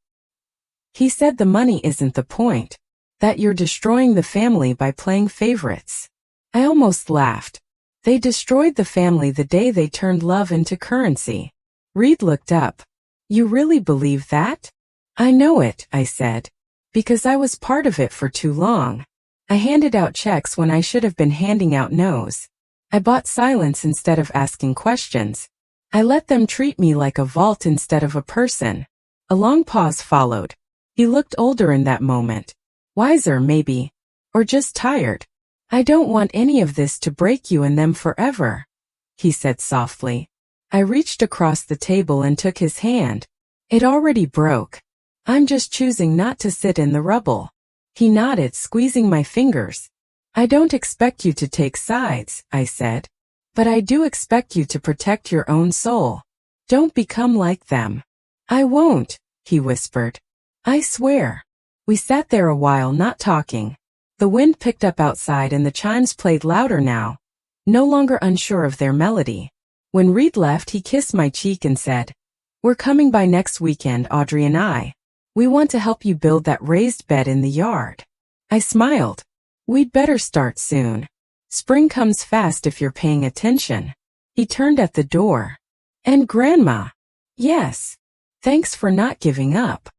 "He said the money isn't the point. That you're destroying the family by playing favorites." I almost laughed. "They destroyed the family the day they turned love into currency." Reed looked up. "You really believe that?" "I know it," I said. "Because I was part of it for too long. I handed out checks when I should have been handing out no's. I bought silence instead of asking questions. I let them treat me like a vault instead of a person." A long pause followed. He looked older in that moment. Wiser, maybe. Or just tired. "I don't want any of this to break you and them forever," he said softly. I reached across the table and took his hand. "It already broke. I'm just choosing not to sit in the rubble." He nodded, squeezing my fingers. "I don't expect you to take sides," I said. "But I do expect you to protect your own soul. Don't become like them." "I won't," he whispered. "I swear." We sat there a while, not talking. The wind picked up outside and the chimes played louder now, no longer unsure of their melody. When Reed left, he kissed my cheek and said, "We're coming by next weekend, Audrey and I. We want to help you build that raised bed in the yard." I smiled. "We'd better start soon. Spring comes fast if you're paying attention." He turned at the door. "And Grandma." "Yes. Thanks for not giving up."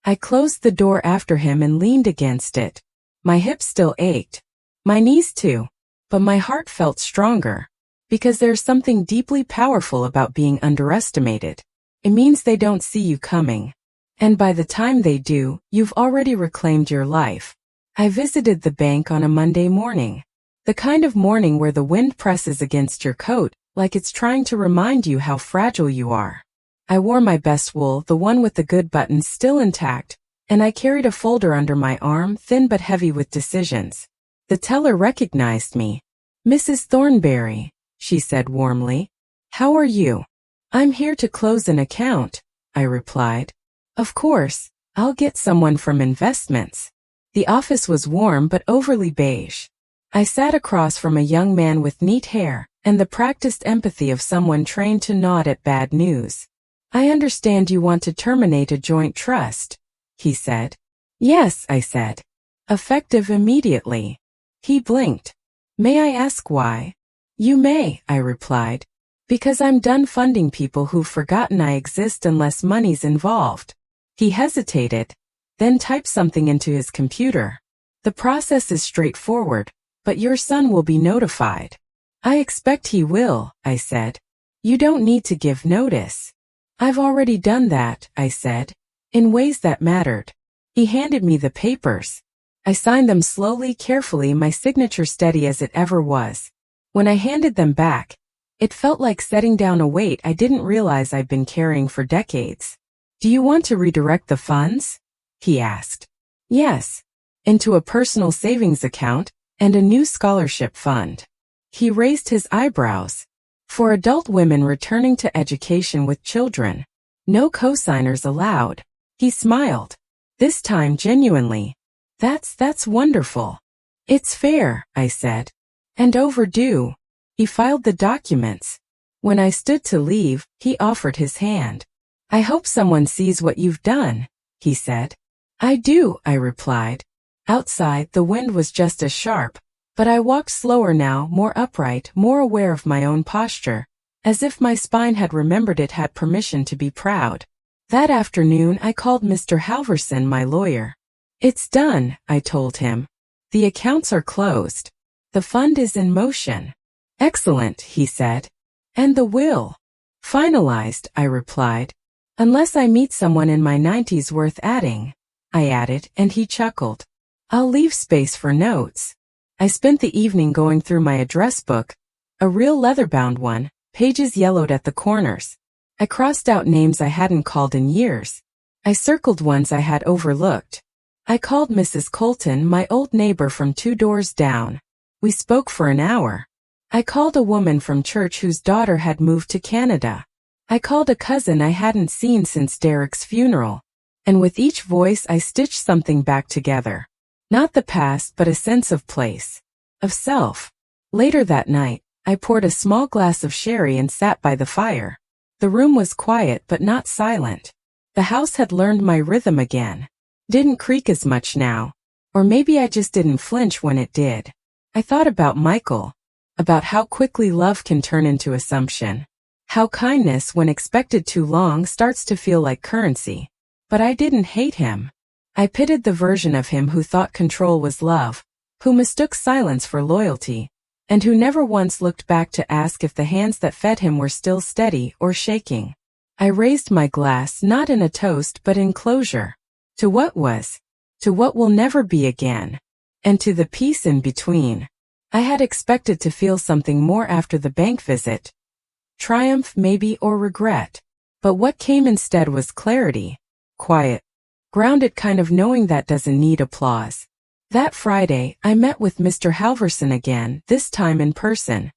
I closed the door after him and leaned against it. My hips still ached. My knees too. But my heart felt stronger. Because there's something deeply powerful about being underestimated. It means they don't see you coming. And by the time they do, you've already reclaimed your life. I visited the bank on a Monday morning. The kind of morning where the wind presses against your coat, like it's trying to remind you how fragile you are. I wore my best wool, the one with the good buttons still intact, and I carried a folder under my arm, thin but heavy with decisions. The teller recognized me. "Mrs. Thornberry," she said warmly. "How are you?" "I'm here to close an account," I replied. "Of course, I'll get someone from investments." The office was warm but overly beige. I sat across from a young man with neat hair and the practiced empathy of someone trained to nod at bad news. "I understand you want to terminate a joint trust," he said. "Yes," I said. "Effective immediately." He blinked. "May I ask why?" "You may," I replied. "Because I'm done funding people who've forgotten I exist unless money's involved." He hesitated, then typed something into his computer. "The process is straightforward, but your son will be notified." "I expect he will," I said. "You don't need to give notice." "I've already done that," I said, in ways that mattered. He handed me the papers. I signed them slowly, carefully, my signature steady as it ever was. When I handed them back, it felt like setting down a weight I didn't realize I'd been carrying for decades. "Do you want to redirect the funds?" he asked. "Yes. Into a personal savings account and a new scholarship fund." He raised his eyebrows. "For adult women returning to education with children. No cosigners allowed." He smiled. This time genuinely. That's wonderful." "It's fair," I said. "And overdue." He filed the documents. When I stood to leave, he offered his hand. "I hope someone sees what you've done," he said. "I do," I replied. Outside, the wind was just as sharp, but I walked slower now, more upright, more aware of my own posture, as if my spine had remembered it had permission to be proud. That afternoon, I called Mr. Halverson, my lawyer. "It's done," I told him. "The accounts are closed. The fund is in motion." "Excellent," he said. "And the will?" "Finalized," I replied. "Unless I meet someone in my 90s worth adding," I added, and he chuckled. "I'll leave space for notes." I spent the evening going through my address book, a real leather-bound one, pages yellowed at the corners. I crossed out names I hadn't called in years. I circled ones I had overlooked. I called Mrs. Colton, my old neighbor from 2 doors down. We spoke for an hour. I called a woman from church whose daughter had moved to Canada. I called a cousin I hadn't seen since Derek's funeral. And with each voice I stitched something back together. Not the past, but a sense of place. Of self. Later that night, I poured a small glass of sherry and sat by the fire. The room was quiet but not silent. The house had learned my rhythm again. Didn't creak as much now. Or maybe I just didn't flinch when it did. I thought about Michael. About how quickly love can turn into assumption. How kindness, when expected too long, starts to feel like currency. But I didn't hate him. I pitied the version of him who thought control was love, who mistook silence for loyalty, and who never once looked back to ask if the hands that fed him were still steady or shaking. I raised my glass not in a toast but in closure. To what was. To what will never be again. And to the peace in between. I had expected to feel something more after the bank visit. Triumph maybe, or regret. But what came instead was clarity. Quiet. Grounded kind of knowing that doesn't need applause. That Friday, I met with Mr. Halverson again, this time in person.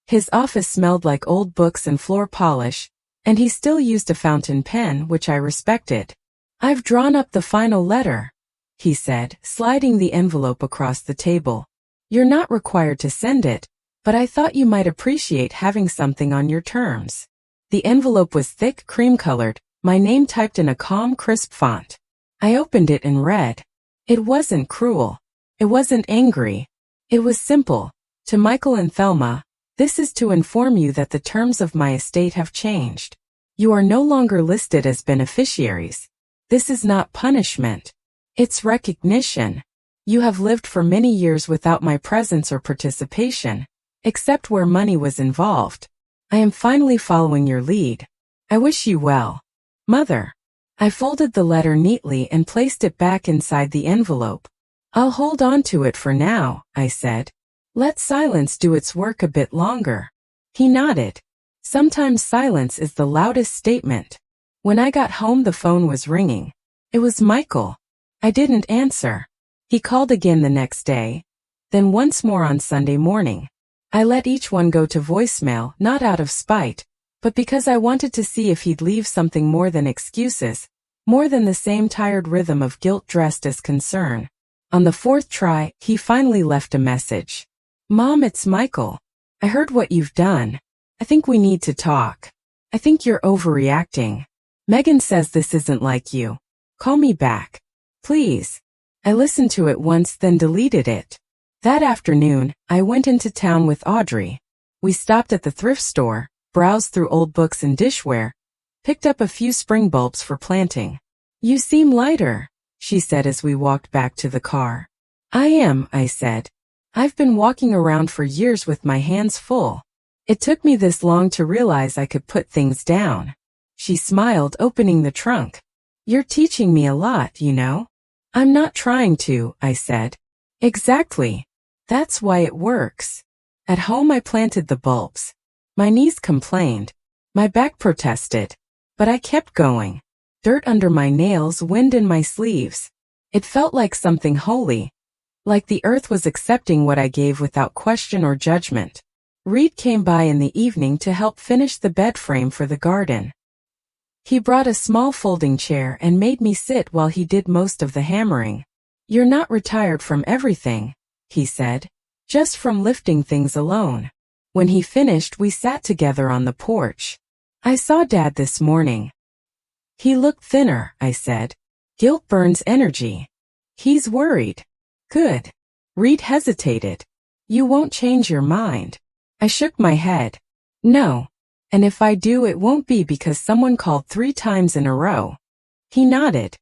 His office smelled like old books and floor polish, and he still used a fountain pen, which I respected. "I've drawn up the final letter," he said, sliding the envelope across the table. "You're not required to send it, but I thought you might appreciate having something on your terms." The envelope was thick, cream-colored, my name typed in a calm, crisp font. I opened it and read. It wasn't cruel. It wasn't angry. It was simple. "To Michael and Thelma, this is to inform you that the terms of my estate have changed. You are no longer listed as beneficiaries. This is not punishment. It's recognition. You have lived for many years without my presence or participation, except where money was involved. I am finally following your lead. I wish you well. Mother. I folded the letter neatly and placed it back inside the envelope. I'll hold on to it for now, I said. Let silence do its work a bit longer. He nodded. Sometimes silence is the loudest statement. When I got home, the phone was ringing. It was Michael. I didn't answer. He called again the next day, then once more on Sunday morning. I let each one go to voicemail, not out of spite, but because I wanted to see if he'd leave something more than excuses, more than the same tired rhythm of guilt dressed as concern. On the fourth try, he finally left a message. Mom, it's Michael. I heard what you've done. I think we need to talk. I think you're overreacting. Megan says this isn't like you. Call me back. Please. I listened to it once, then deleted it. That afternoon, I went into town with Audrey. We stopped at the thrift store, browsed through old books and dishware, picked up a few spring bulbs for planting. You seem lighter, she said as we walked back to the car. I am, I said. I've been walking around for years with my hands full. It took me this long to realize I could put things down. She smiled, opening the trunk. You're teaching me a lot, you know. I'm not trying to, I said. Exactly. That's why it works. At home I planted the bulbs. My knees complained. My back protested. But I kept going. Dirt under my nails, wind in my sleeves. It felt like something holy. Like the earth was accepting what I gave without question or judgment. Reed came by in the evening to help finish the bed frame for the garden. He brought a small folding chair and made me sit while he did most of the hammering. You're not retired from everything, he said, just from lifting things alone. When he finished, we sat together on the porch. I saw Dad this morning. He looked thinner, I said. Guilt burns energy. He's worried. Good. Reed hesitated. You won't change your mind. I shook my head. No. And if I do, it won't be because someone called 3 times in a row. He nodded.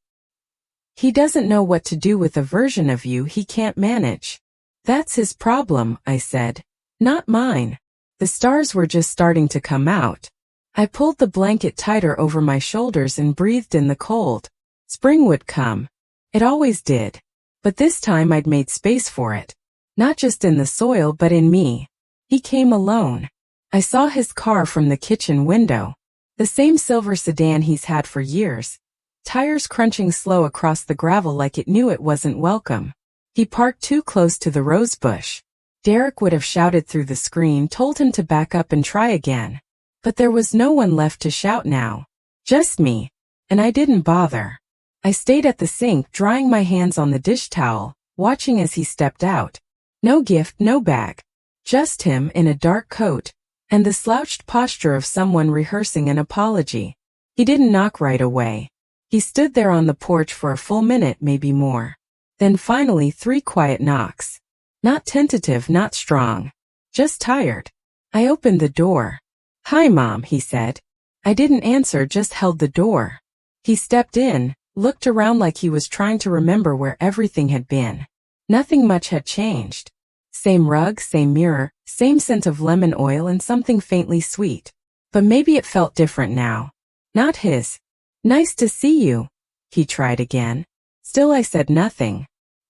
He doesn't know what to do with a version of you he can't manage. That's his problem, I said. Not mine. The stars were just starting to come out. I pulled the blanket tighter over my shoulders and breathed in the cold. Spring would come. It always did. But this time I'd made space for it. Not just in the soil but in me. He came alone. I saw his car from the kitchen window. The same silver sedan he's had for years. Tires crunching slow across the gravel like it knew it wasn't welcome. He parked too close to the rose bush. Derek would have shouted through the screen, told him to back up and try again. But there was no one left to shout now. Just me. And I didn't bother. I stayed at the sink, drying my hands on the dish towel, watching as he stepped out. No gift, no bag. Just him in a dark coat, and the slouched posture of someone rehearsing an apology. He didn't knock right away. He stood there on the porch for a full minute, maybe more. Then finally 3 quiet knocks. Not tentative, not strong. Just tired. I opened the door. Hi, Mom, he said. I didn't answer, just held the door. He stepped in, looked around like he was trying to remember where everything had been. Nothing much had changed. Same rug, same mirror, same scent of lemon oil and something faintly sweet. But maybe it felt different now. Not his. Nice to see you. He tried again. Still I said nothing.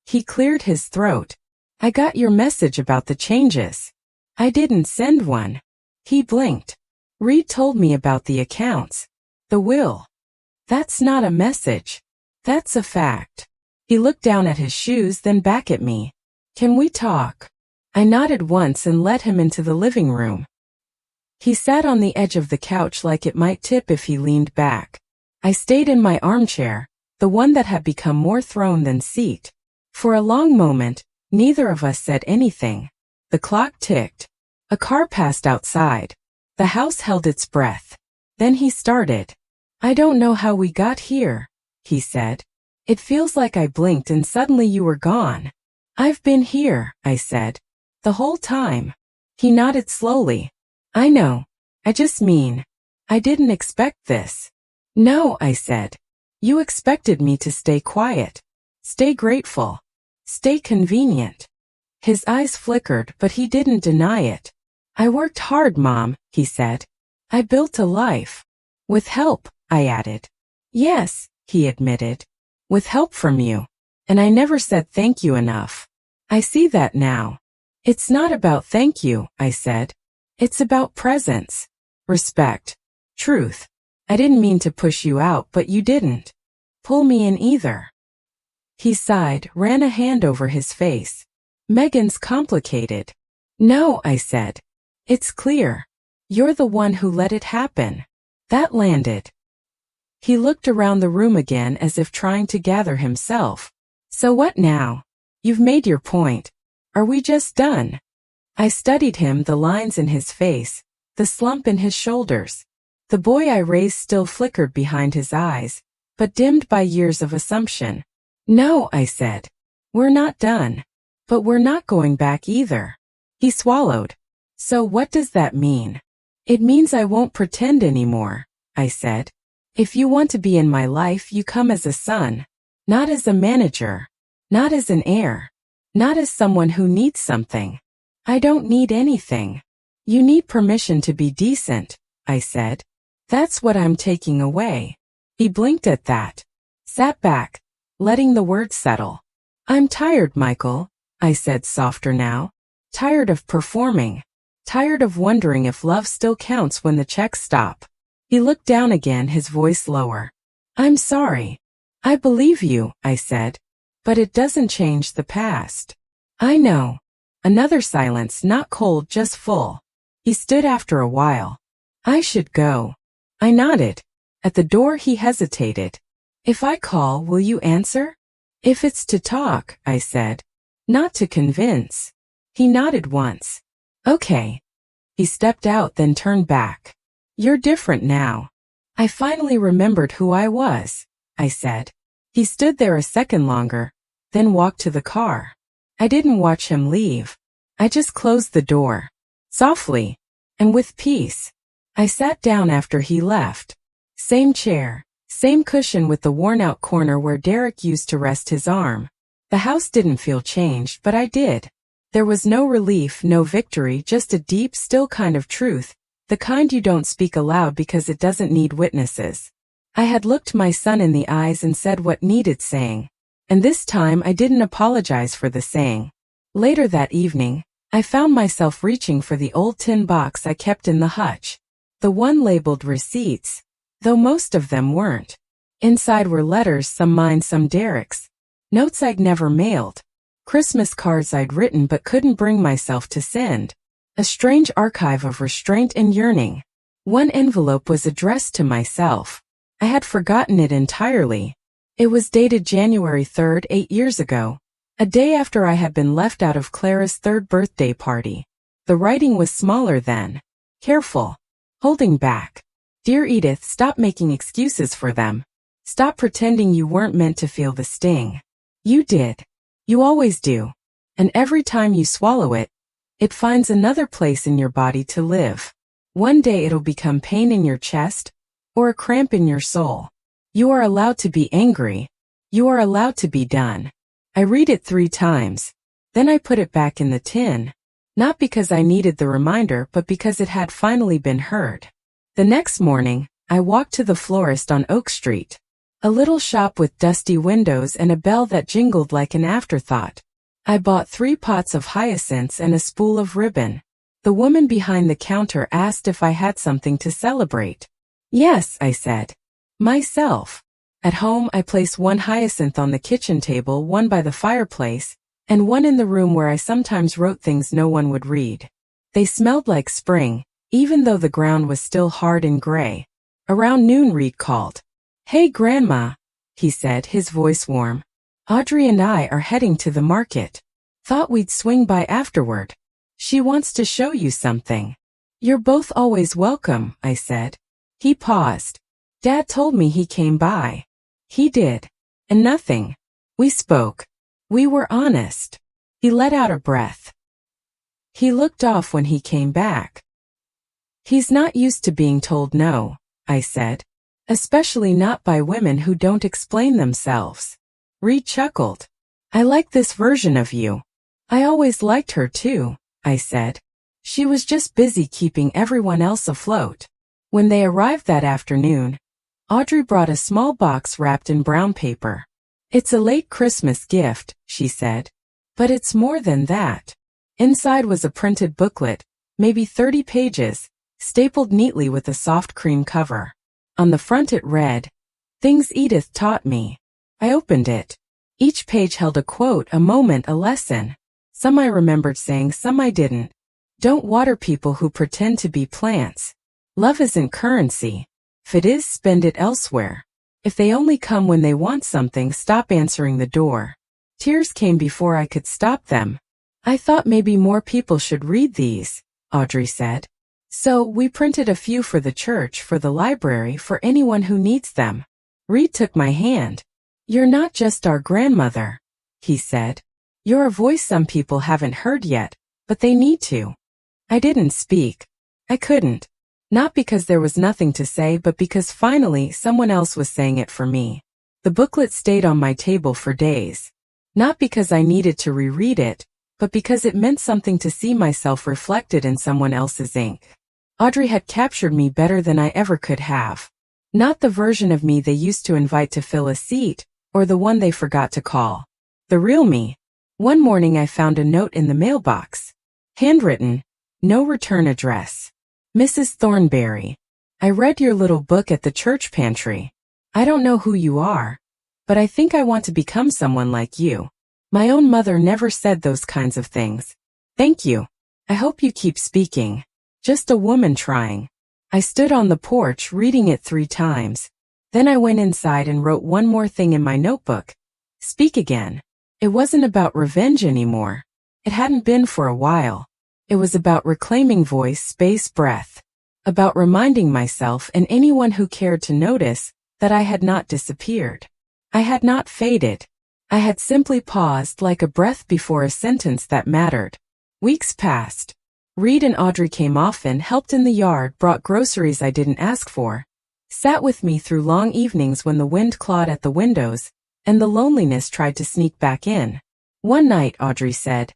He cleared his throat. I got your message about the changes. I didn't send one. He blinked. Reed told me about the accounts. The will. That's not a message. That's a fact. He looked down at his shoes, then back at me. Can we talk? I nodded once and led him into the living room. He sat on the edge of the couch like it might tip if he leaned back. I stayed in my armchair, the one that had become more throne than seat. For a long moment, neither of us said anything. The clock ticked. A car passed outside. The house held its breath. Then he started. I don't know how we got here, he said. It feels like I blinked and suddenly you were gone. I've been here, I said. The whole time. He nodded slowly. I know. I just mean, I didn't expect this. No, I said. You expected me to stay quiet, stay grateful, stay convenient. His eyes flickered, but he didn't deny it. I worked hard, Mom, he said. I built a life. With help, I added. Yes, he admitted. With help from you. And I never said thank you enough. I see that now. It's not about thank you, I said. It's about presence, respect, truth. I didn't mean to push you out, but you didn't pull me in either. He sighed, ran a hand over his face. Megan's complicated. No, I said. It's clear. You're the one who let it happen. That landed. He looked around the room again as if trying to gather himself. So what now? You've made your point. Are we just done? I studied him, the lines in his face, the slump in his shoulders. The boy I raised still flickered behind his eyes, but dimmed by years of assumption. No, I said. We're not done. But we're not going back either. He swallowed. So what does that mean? It means I won't pretend anymore, I said. If you want to be in my life, you come as a son, not as a manager, not as an heir, not as someone who needs something. I don't need anything. You need permission to be decent, I said. That's what I'm taking away. He blinked at that, sat back, letting the words settle. I'm tired, Michael, I said softer now. Tired of performing. Tired of wondering if love still counts when the checks stop. He looked down again, his voice lower. I'm sorry. I believe you, I said. But it doesn't change the past. I know. Another silence, not cold, just full. He stood after a while. I should go. I nodded. At the door he hesitated. If I call, will you answer? If it's to talk, I said. Not to convince. He nodded once. Okay. He stepped out, then turned back. You're different now. I finally remembered who I was, I said. He stood there a second longer, then walked to the car. I didn't watch him leave. I just closed the door. Softly. And with peace. I sat down after he left. Same chair, same cushion with the worn-out corner where Derek used to rest his arm. The house didn't feel changed, but I did. There was no relief, no victory, just a deep, still kind of truth, the kind you don't speak aloud because it doesn't need witnesses. I had looked my son in the eyes and said what needed saying. And this time I didn't apologize for the saying. Later that evening, I found myself reaching for the old tin box I kept in the hutch. The one labeled receipts, though most of them weren't. Inside were letters, some mine, some Derek's. Notes I'd never mailed. Christmas cards I'd written but couldn't bring myself to send. A strange archive of restraint and yearning. One envelope was addressed to myself. I had forgotten it entirely. It was dated January 3rd, 8 years ago, a day after I had been left out of Clara's 3rd birthday party. The writing was smaller then. Careful. Holding back. Dear Edith, stop making excuses for them. Stop pretending you weren't meant to feel the sting. You did. You always do. And every time you swallow it, it finds another place in your body to live. One day it'll become pain in your chest, or a cramp in your soul. You are allowed to be angry. You are allowed to be done. I read it 3 times. Then I put it back in the tin. Not because I needed the reminder, but because it had finally been heard. The next morning, I walked to the florist on Oak Street. A little shop with dusty windows and a bell that jingled like an afterthought. I bought 3 pots of hyacinths and a spool of ribbon. The woman behind the counter asked if I had something to celebrate. Yes, I said. Myself. At home, I place 1 hyacinth on the kitchen table, 1 by the fireplace, and 1 in the room where I sometimes wrote things no one would read. They smelled like spring, even though the ground was still hard and gray. Around noon, Reed called. Hey, Grandma, he said, his voice warm. Audrey and I are heading to the market. Thought we'd swing by afterward. She wants to show you something. You're both always welcome, I said. He paused. Dad told me he came by. He did. And nothing. We spoke. We were honest. He let out a breath. He looked off when he came back. He's not used to being told no, I said. Especially not by women who don't explain themselves. Reed chuckled. I like this version of you. I always liked her too, I said. She was just busy keeping everyone else afloat. When they arrived that afternoon, Audrey brought a small box wrapped in brown paper. It's a late Christmas gift, she said. But it's more than that. Inside was a printed booklet, maybe 30 pages, stapled neatly with a soft cream cover. On the front it read, Things Edith Taught Me. I opened it. Each page held a quote, a moment, a lesson. Some I remembered saying, some I didn't. Don't water people who pretend to be plants. Love isn't currency. If it is, spend it elsewhere. If they only come when they want something, stop answering the door. Tears came before I could stop them. I thought maybe more people should read these, Audrey said. So we printed a few for the church, for the library, for anyone who needs them. Reed took my hand. You're not just our grandmother, he said. You're a voice some people haven't heard yet, but they need to. I didn't speak. I couldn't. Not because there was nothing to say, but because finally someone else was saying it for me. The booklet stayed on my table for days. Not because I needed to reread it, but because it meant something to see myself reflected in someone else's ink. Audrey had captured me better than I ever could have. Not the version of me they used to invite to fill a seat, or the one they forgot to call. The real me. One morning I found a note in the mailbox. Handwritten, no return address. Mrs. Thornberry. I read your little book at the church pantry. I don't know who you are, but I think I want to become someone like you. My own mother never said those kinds of things. Thank you. I hope you keep speaking. Just a woman trying. I stood on the porch reading it 3 times. Then I went inside and wrote one more thing in my notebook. Speak again. It wasn't about revenge anymore. It hadn't been for a while. It was about reclaiming voice, space, breath. About reminding myself and anyone who cared to notice that I had not disappeared. I had not faded. I had simply paused like a breath before a sentence that mattered. Weeks passed. Reed and Audrey came often, helped in the yard, brought groceries I didn't ask for, sat with me through long evenings when the wind clawed at the windows, and the loneliness tried to sneak back in. One night, Audrey said,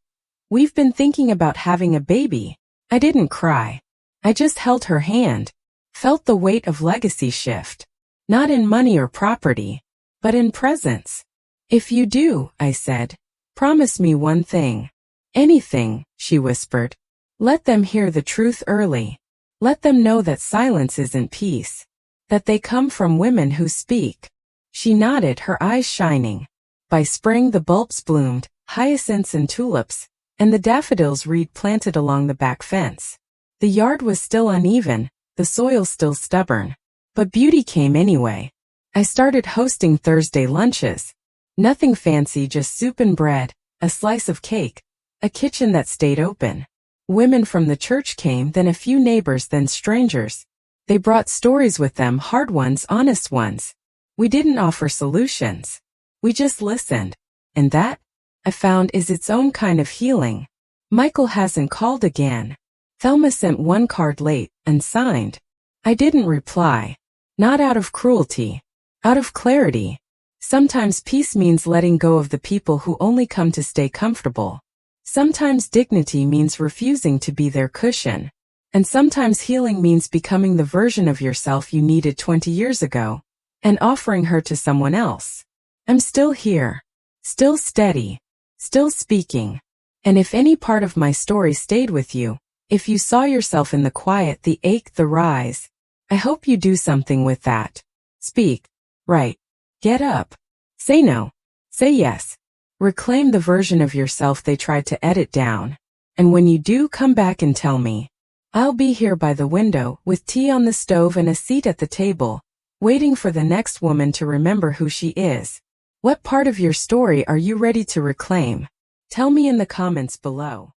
"We've been thinking about having a baby." I didn't cry. I just held her hand, felt the weight of legacy shift. Not in money or property, but in presence. "If you do," I said, "promise me one thing." "Anything," she whispered. "Let them hear the truth early. Let them know that silence isn't peace. That they come from women who speak." She nodded, her eyes shining. By spring the bulbs bloomed, hyacinths and tulips, and the daffodils Reed planted along the back fence. The yard was still uneven, the soil still stubborn. But beauty came anyway. I started hosting Thursday lunches. Nothing fancy, just soup and bread, a slice of cake, a kitchen that stayed open. Women from the church came, then a few neighbors, then strangers. They brought stories with them, hard ones, honest ones. We didn't offer solutions. We just listened. And that, I found, is its own kind of healing. Michael hasn't called again. Thelma sent one card late, unsigned. I didn't reply. Not out of cruelty. Out of clarity. Sometimes peace means letting go of the people who only come to stay comfortable. Sometimes dignity means refusing to be their cushion. And sometimes healing means becoming the version of yourself you needed 20 years ago, and offering her to someone else. I'm still here. Still steady. Still speaking. And if any part of my story stayed with you, if you saw yourself in the quiet, the ache, the rise, I hope you do something with that. Speak. Write. Get up. Say no. Say yes. Reclaim the version of yourself they tried to edit down. And when you do, come back and tell me. I'll be here by the window, with tea on the stove and a seat at the table, waiting for the next woman to remember who she is. What part of your story are you ready to reclaim? Tell me in the comments below.